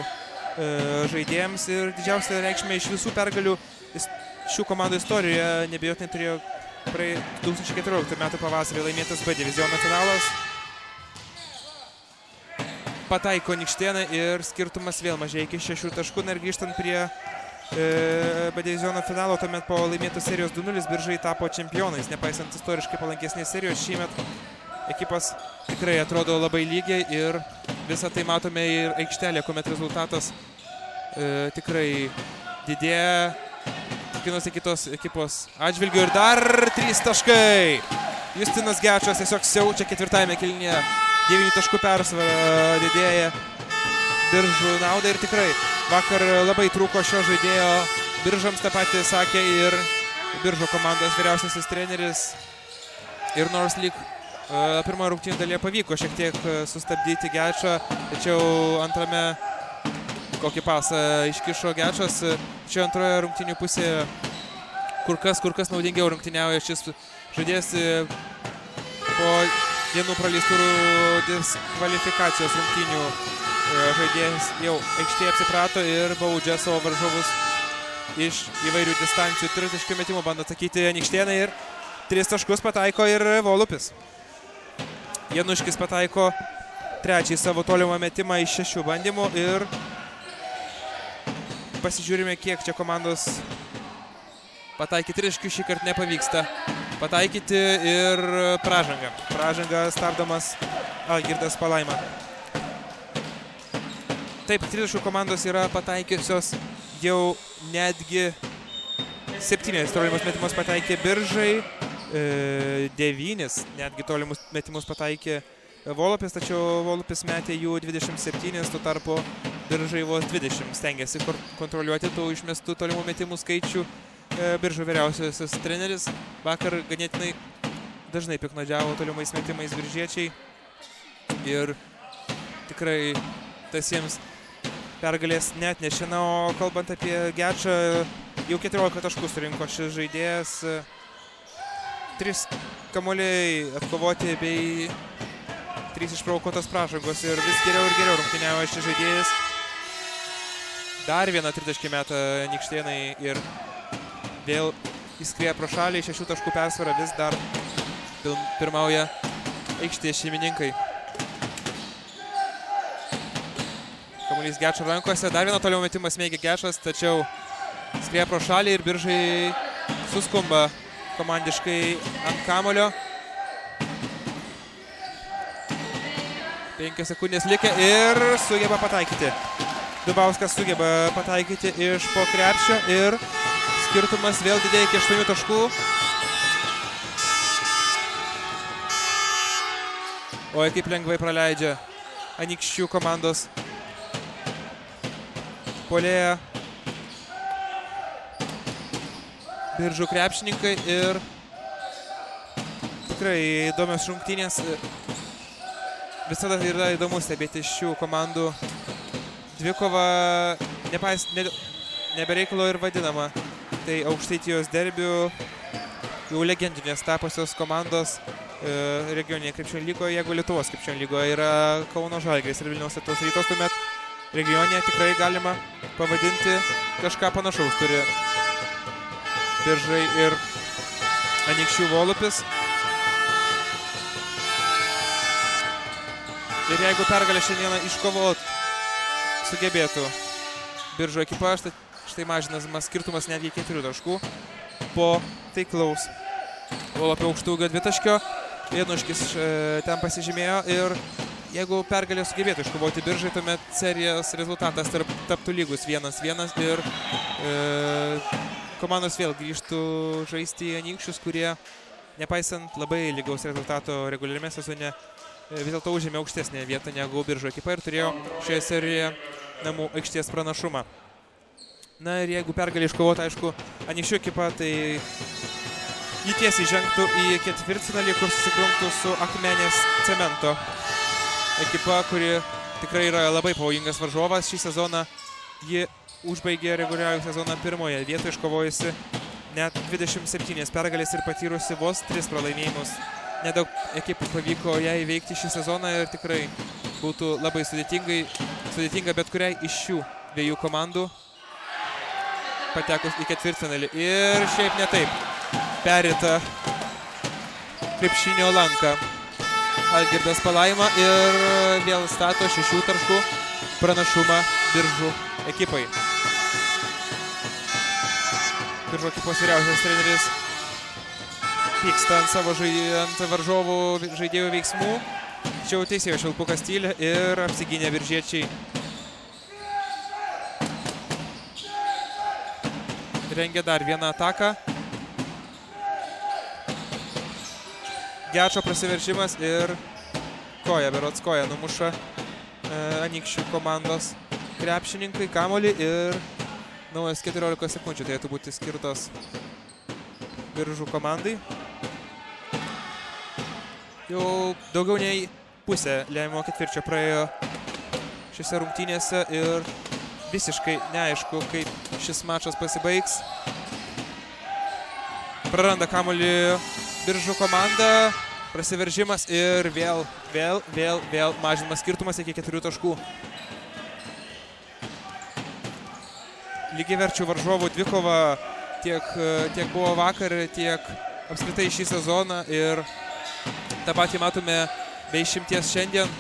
žaidėjams ir didžiausia reikšmė iš visų pergalių šių komandų istorijoje nebejotinai turėjo 2014 metų pavasarį laimėtas B diviziono finalas. Pataiko Anykštėnai ir skirtumas vėl mažėja iki 6 taškų. Ir grįžtant prie B diviziono finalo, tuomet po laimėtos serijos 2-0 Biržai tapo čempionais. Nepaisant istoriškai palankesnės serijos, šįmet ekipos tikrai atrodo labai lygiai ir visą tai matome ir aikštelė, kuomet rezultatas tikrai didėja. Tikinuosi kitos ekipos atžvilgių ir dar 3 taškai. Justinas Gečas tiesiog siaučia ketvirtajame kėlinyje. 9 taškų persvara didėja Biržų naudai ir tikrai vakar labai trūko šio žaidėjo Biržams, tą patį sakė ir Biržų komandos vyriausiasis treneris. Ir nors lyg pirmoje rungtynių dalyje pavyko šiek tiek sustabdyti Gečą, tačiau antrame kokį pasą iškišo Gečas. Čia antroje rungtynių pusėje kur kas naudingiau rungtyniauja šis žaidėjas po dienų praleistų diskvalifikacijos rungtynių. Žaidėjas jau aikštėje apsiprato ir baudžia savo varžovus iš įvairių distancijų. Tritaškių metimų bando atsakyti Anykštėnai ir 3 taškus pataiko ir Volupis. Januškis pataiko trečiąjį savo tolimą metimą iš 6 bandymų ir pasižiūrime, kiek čia komandos pataikyti tritaškių šį kartą nepavyksta pataikyti ir pražanga. Pražanga stabdomas Algirdas Palaima. Taip, tritaškių komandos yra pataikiusios jau netgi 7 tolimus metimus pataikė Biržai, 9 netgi tolimus metimus pataikė Volupis, tačiau Volupis metė jų 27, tuo tarpu Biržai vos 20 stengiasi kontroliuoti tų išmestų tolimų metimų skaičių. Biržų vyriausiasis treneris vakar ganėtinai dažnai piknaudžiavo tolimais metimais biržiečiai. Ir tikrai tas jiems pergalės neatnešė. Na, o kalbant apie Gečą, jau 14 taškų surinko šis žaidėjas. 3 kamuoliai atkovoti bei 3 išprovokuotos pražangos ir vis geriau rungtyniavo šis žaidėjas. Dar vieną tritaškį meta Anykštėnai ir vėl įskrieja pro šalį, 6 taškų persvara, vis dar pirmauja aikštės šeimininkai. Kamuolys Gečo rankose, dar vieną toliau metimą smeigia Gečas, tačiau skrieja pro šalį ir Biržai suskumba komandiškai ant kamulio. 5 sekundės likę ir sugeba pataikyti. Dubauskas sugeba pataikyti iš po krepšio ir skirtumas vėl didėja iki 8 taškų. Oi, kaip lengvai praleidžia Anykščių komandos puolėja Biržų krepšininkai ir tikrai įdomios rungtynės. Visada yra įdomu stebėti šių komandų dvikovą, nebereikalo ir vadinama. Tai Aukštaitijos derbių jau legendinės tapusios komandos regioninėje krepšinio lygoje, jeigu Lietuvos krepšinio lygoje yra Kauno Žalgiris ir Vilniaus Lietuvos Rytas, tuomet regione tikrai galima pavadinti kažką panašaus. Turi Biržai ir Anykščių Volupis. Ir jeigu pergalę šiandieną iškovot sugebėtų Biržų ekipa, štai mažinamas skirtumas netgi 4 taškų po taiklaus Volupio aukštūgio dvitaškio. Vienuškis ten pasižymėjo ir jeigu pergalę sugebėtų iškovoti Biržai, tuomet serijos rezultatas taptų lygus 1-1 ir komandos vėl grįžtų žaisti į Anykščius, kurie, nepaisant labai lygaus rezultato reguliariame sezone, vis dėlto užėmė aukštesnę vietą negu Biržų ekipa ir turėjo šioje serijoje namų aikštės pranašumą. Na ir jeigu pergalę iškovota, aišku, Anykščių ekipa, tai jį tiesiai žengtų į ketvirtfinalį, kur susigrungtų su Akmenės Cemento ekipa, kuri tikrai yra labai pavojingas varžovas. Šį sezoną ji užbaigė reguliariaują sezoną pirmoje vietoje, iškovojusi net 27 pergalės ir patyrusi vos 3 pralaimėjimus. Nedaug ekipų pavyko ją įveikti šį sezoną ir tikrai būtų labai sudėtinga bet kuriai iš šių dviejų komandų patekus į ketvirtfinalį. Ir šiaip ne taip. Perita krepšinio lanką Algirdas Palaima ir vėl stato 6 taškų pranašumą Biržų ekipai. Biržų ekipos vyriausias treneris pyksta ant varžovų žaidėjų veiksmų. Tačiau teisėjo švilpukas tyli ir apsigynė biržiečiai. Rengia dar vieną ataką. Gečo prasiveržimas ir berods koja numuša Anykščių komandos krepšininkai kamuolį ir naujas 14 sekundžių turėtų būti skirtos Biržų komandai. Jau daugiau nei pusė lemiamo ketvirčio praėjo šiose rungtynėse ir visiškai neaišku, kaip šis mačas pasibaigs. Praranda kamuolį Biržų komanda, prasiveržimas ir vėl mažinamas skirtumas iki 4 taškų. Lygiaverčių varžovų dvikova tiek buvo vakar, tiek apskritai šį sezoną ir tą patį matome be išimties šiandien.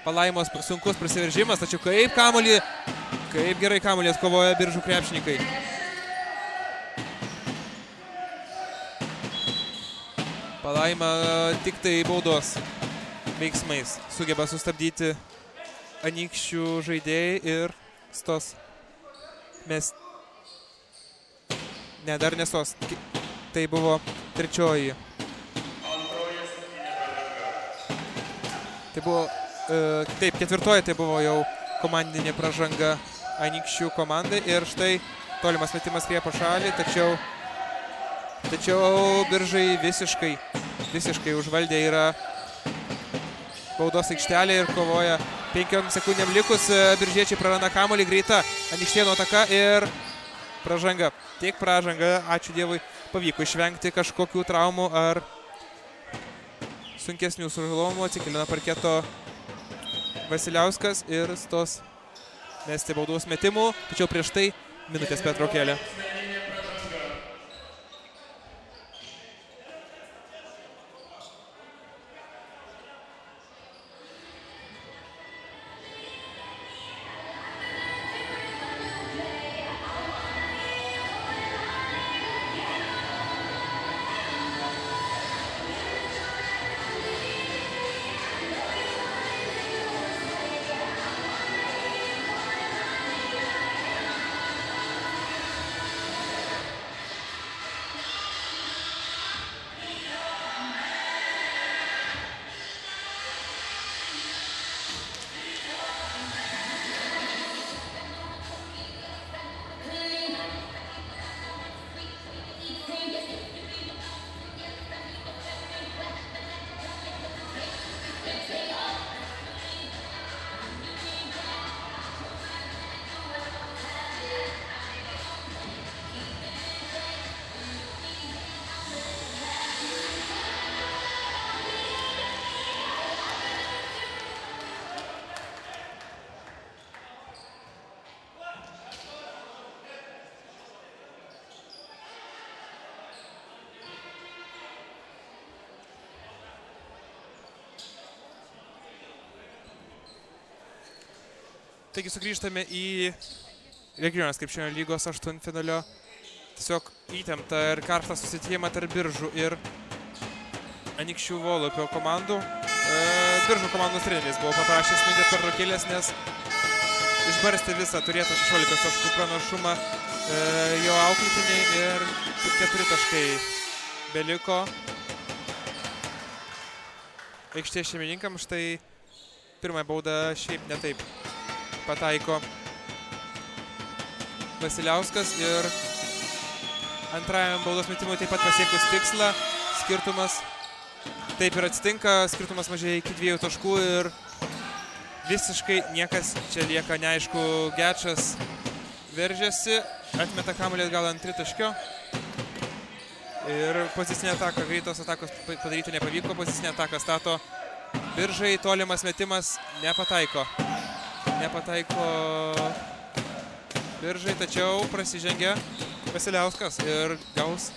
Palaimos sunkus prasiveržimas, tačiau kaip gerai kamuolį atkovoja Biržų krepšininkai. Palaima tik tai baudos veiksmais sugeba sustabdyti Anykščių žaidėjai ir stos mes. Ne, dar nestos. Tai buvo trečioji. Tai buvo, taip, ketvirtoji tai buvo jau komandinė pražanga Anykščių komandai. Ir štai tolimas metimas Riepo šalį, tačiau Biržai visiškai užvaldė yra baudos aikštelė ir kovoja 5 sekundėm likus. Biržiečiai praranda kamuolį, greita Anykštėnų ataka ir pražanga. Tiek pražanga, ačiū Dievui, pavyko išvengti kažkokių traumų ar sunkesnių sužalojimų. Atsikėlina parketo Vasiliauskas ir stos mesti baudos metimų, tačiau prieš tai minutės pertraukėlė. Taigi sugrįžtame į regioninės krepšinio lygos aštuntfinalio tiesiog įtemptą ir karštą susitikimą tarp Biržų ir Anykščių Volupio komandų. Biržų komandos treneris buvo paprašęs minutės pertraukėlės, nes išbarstė visą turėtą 16 taškų pranašumą jo auklėtiniai ir tik 4 taškai beliko aikštės šeimininkams. Štai pirmąją baudą šiaip netaip pataiko Vasiliauskas ir antrajam baudos metimui taip pat pasiekus tikslą. Skirtumas taip ir atsitinka, skirtumas mažėja iki 2 taškų ir visiškai niekas čia lieka neaišku. Gečas veržiasi, atmeta kamuolį atgal ant tritaškio ir pozicinė ataka, greitos atakos padaryti nepavyko, pozicinė ataka stato Biržai, tolimas metimas nepataiko Biržai, tačiau prasižengia Vasiliauskas ir gaus.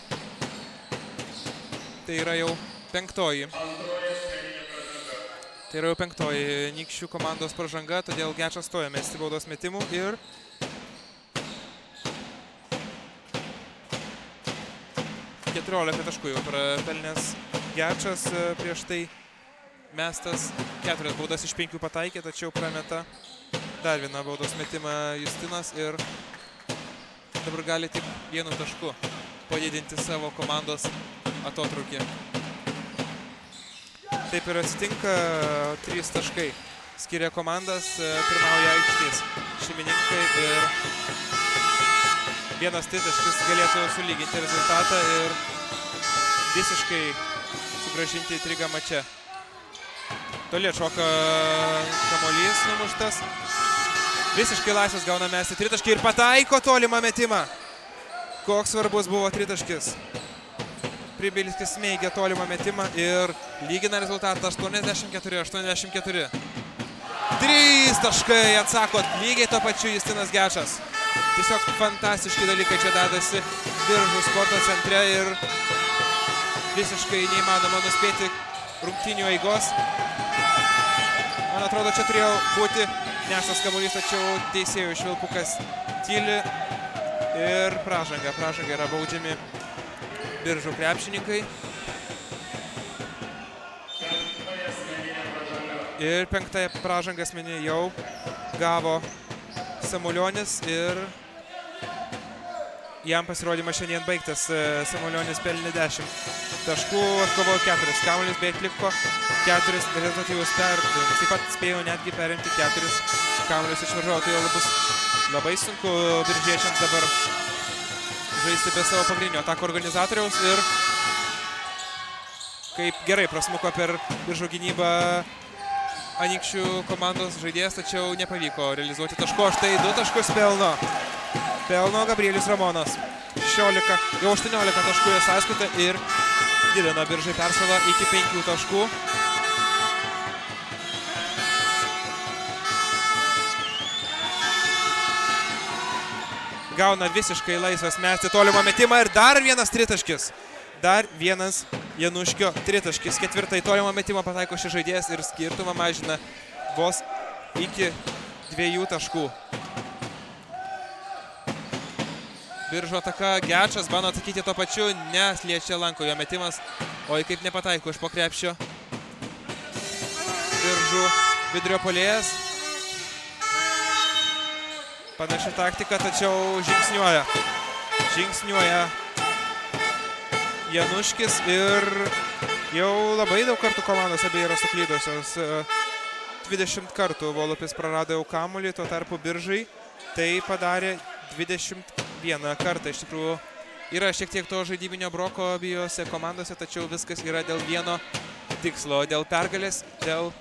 Tai yra jau penktoji Anykščių komandos pražanga, todėl Gečas stoja mesti baudos metimų ir keturiolika taškų jau pelnęs Gečas. Prieš tai mestas 4 baudas iš 5 pataikė, tačiau prameta dar vieną baudos metimą Justinas ir dabar gali tik 1 tašku padidinti savo komandos atotrūkį. Taip ir atsitinka, 3 taškai skiria komandas, pirmauja aikštės šeimininkai ir 1 tritaškis galėtų sulyginti rezultatą ir visiškai sugrąžinti intrigą mače. Toli atšoka kamuolys numuštas. Visiškai laisvas gauna mesti tritaškį ir pataiko tolimą metimą. Koks svarbus buvo tritaškis. Pribilskis smeigia tolimą metimą ir lygina rezultatą 84-84. 3 taškai atsako lygiai to pačiu Justinas Gečas. Tiesiog fantastiški dalykai čia dedasi Biržų sporto centre ir visiškai neįmanoma nuspėti rungtynių eigos. Man atrodo, čia turėjo būti neštas kamuolys, tačiau teisėjų švilpukas tyli ir pražanga yra baudžiami Biržų krepšininkai. Ir 5 pražangą asmenį jau gavo Samulionis ir jam pasirodymas šiandien baigtas. Samulionis pelnė 10 taškų, atkovojo 4 kamuolius, bei atliko 4 rezultatyvius perdavimus. Taip pat spėjo netgi perimti 4 kamuolius išvaržavo, tai jau bus labai sunku biržiečiams dabar žaisti be savo pagrindinio atako organizatoriaus ir kaip gerai prasmuko per Biržų gynybą Anykščių komandos žaidėjas, tačiau nepavyko realizuoti taško. Štai 2 taškus pelno Gabrielius Ramonas. 18 taškų jo sąskaita ir didina Biržai persvarą iki 5 taškų. Gauna visiškai laisvas mesti tolimą metimą ir dar vienas tritaškis. Dar vienas Januškio tritaškis. 4 tolimą metimą pataiko šis žaidėjas ir skirtumą mažina vos iki 2 taškų. Biržų ataka, Gečas bando atsakyti to pačiu, nesliečia lanko jo metimas. Oi, kaip nepataiko iš po krepšio. Biržų vidurio puolėjas. Panaši taktika, tačiau žingsniuoja Januškis ir jau labai daug kartų komandos abie yra suklydusios. 20 kartų Volupis prarado jau kamuolį, tuo tarpu Biržai tai padarė 21 kartą. Iš tikrųjų yra šiek tiek to žaidybinio broko abiejose komandose, tačiau viskas yra dėl vieno tikslo, dėl pergalės, dėl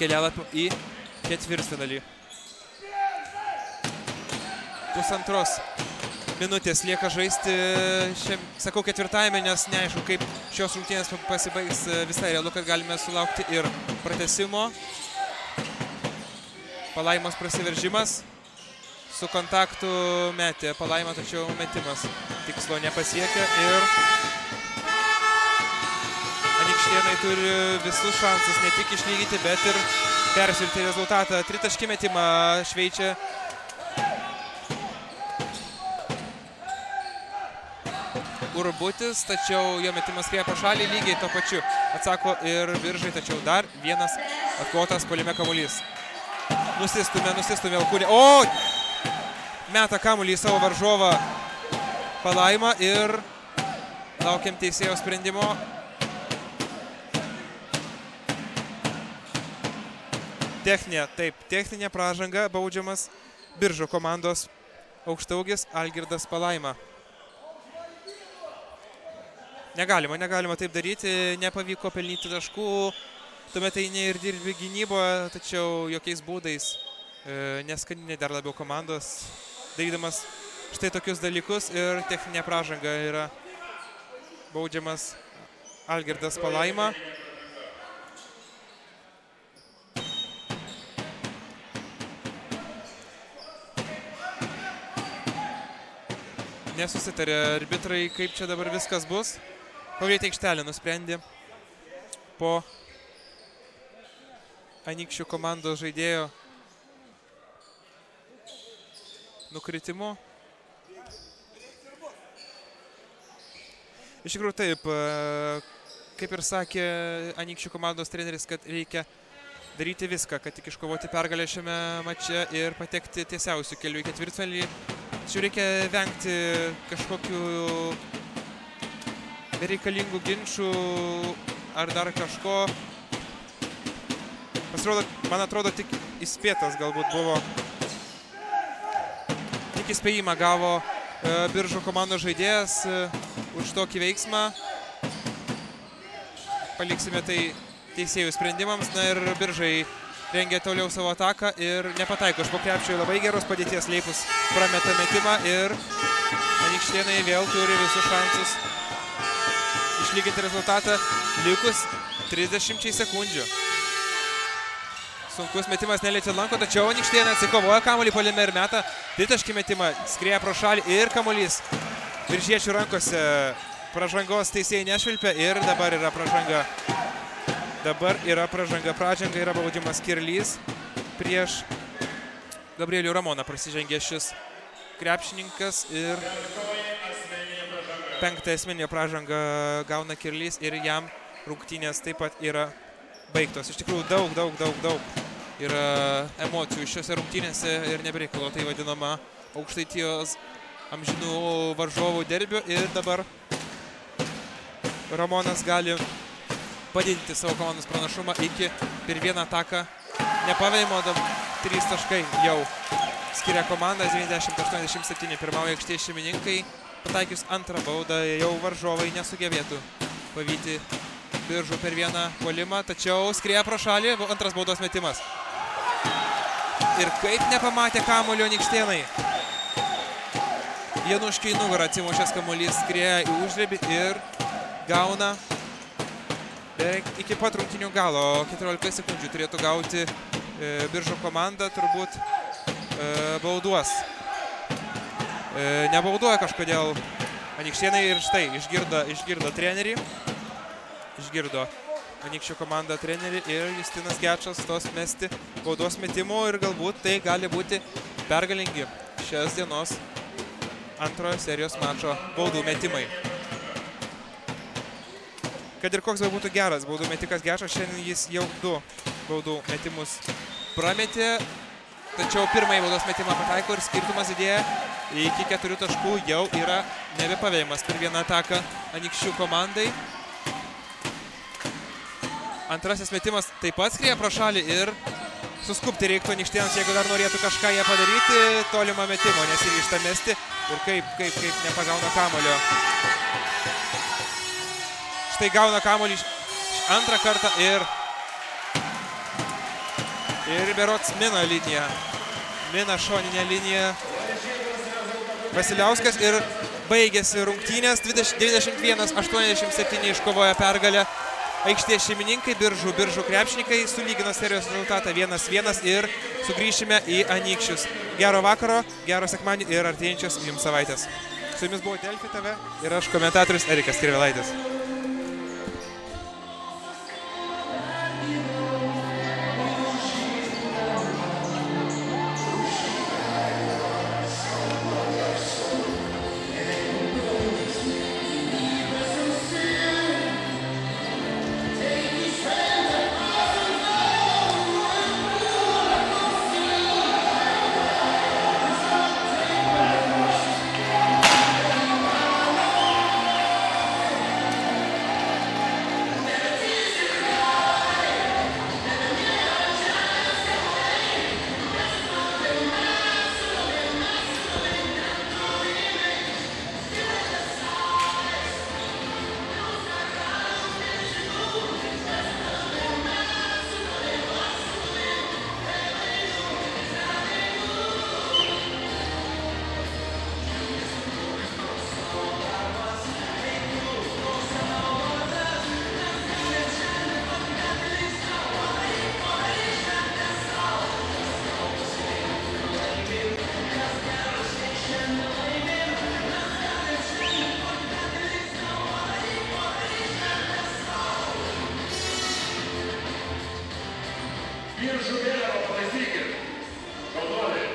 kelialapio į ketvirtfinalį. 2,5 minutės lieka žaisti, sakau ketvirtajame, nes neaišku, kaip šios rungtynės pasibaigs. Visai realu, kad galime sulaukti ir pratęsimo. Palaimos prasiveržimas. Su kontaktu metė Palaima, tačiau metimas tikslo nepasiekia ir Anykštėnai turi visus šansus ne tik išlygyti, bet ir persvilti rezultatą. Tritaškį metimą šveičia Urbutis, tačiau jo metimas skrieja pro šalį, lygiai to pačiu atsako ir Biržai, tačiau dar vienas atkovotas puolime kamuolys. Nusistumė Alkūnė. O! Meta kamuolį į savo varžovą Palaima ir laukiam teisėjo sprendimo. Techninė pražanga, baudžiamas Biržų komandos aukštaūgis Algirdas Palaima. Negalima taip daryti, nepavyko pelnyti taškų, tuomet eini ir dirbi gynyboje, tačiau jokiais būdais neskaninė dar labiau komandos, darydamas štai tokius dalykus ir techninė pražanga yra baudžiamas Algirdas Palaima. Nesusitarė arbitrai, kaip čia dabar viskas bus. Pagreit aikštelė nusprendė po Anykščių komandos žaidėjo nukritimo. Iš tikrųjų taip, kaip ir sakė Anykščių komandos treneris, kad reikia daryti viską, kad tik iškovoti pergalę šiame mače ir patekti tiesiausių kelių į ketvirtfinalį. Tačiau reikia vengti kažkokių bereikalingų ginčių ar dar kažko. Man atrodo, tik įspėtas galbūt buvo. Tik įspėjimą gavo Biržų komandos žaidėjas už tokį veiksmą. Paliksime tai teisėjų sprendimams. Na ir Biržai rengia toliau savo ataką ir nepataiko iš po krepšio. Labai geros padėties Leipus prameta metimą ir Anykštėnai vėl turi visus šansus išlyginti rezultatą likus 30 sekundžių. Sunkus metimas neliečia lanko, tačiau Anykštėnai atsikovoja kamuolį puolime ir meta tritaškį metimą, skrieja pro šalį ir kamuolys biržiečių rankose. Pražangos teisėjai nešvilpia ir dabar yra pražanga. Pražanga yra baudžiamas Kirlys. Prieš Gabrielių Ramoną prasižengė šis krepšininkas ir 5 asmeninė pražanga gauna Kirlys ir jam rungtynės taip pat yra baigtos. Iš tikrųjų daug yra emocijų šiose rungtynėse ir nebereikalo tai vadinama Aukštaitijos amžinų varžovų derbių ir dabar Ramonas gali padidinti savo komandos pranašumą iki per vieną ataką nepavėjimo. 3 taškai jau skiria komandas, 90-87 pirmauja aikštės šeimininkai. Pataikius antrą baudą jau varžovai nesugebėtų pavyti Biržų per vieną puolimą, tačiau skrieja pro šalį, antras baudos metimas. Ir kaip nepamatė kamuolio Anykštėnai. Januškiui nugarą atsimušęs kamuolys skrieja į užribį ir gauna beveik iki pat rungtynių galo. 14 sekundžių turėtų gauti Biržų komanda, turbūt bauduos. Nebauduoja kažkodėl Anykštėnai ir štai išgirdo trenerį. Išgirdo Anykščių komanda trenerį ir Justinas Gečas tos mesti baudos metimų ir galbūt tai gali būti pergalingi šios dienos antrojo serijos mačo baudų metimai. Kad ir koks būtų geras baudų metikas Gečas, šiandien jis jau 2 baudų metimus prametė, tačiau pirmąjį baudos metimą pataiko ir skirtumas didėja iki 4 taškų, jau yra nebepavėjimas per vieną ataką Anykščių komandai. Antrasis metimas taip pat skrieja pro šalį ir suskubti reiktų Anykštėnams, jeigu dar norėtų kažką jie padaryti, tolimą metimo nesiryžta mesti ir kaip nepagauna kamulio. Štai gauna kamuolį antrą kartą ir berods mina liniją. Mina šoninę liniją Vasiliauskas ir baigėsi rungtynės. 21-87 iškovoja pergalę aikštės šeimininkai, Biržų krepšininkai sulygino serijos rezultatą 1-1 ir sugrįšime į Anykščius. Gero vakaro, gero sekmadienio ir artėjančios jums savaitės. Su jumis buvo Delfi TV ir aš komentatorius Erikas Kirvelaitis. Biržų vėliavą palaikykit. Valdovė.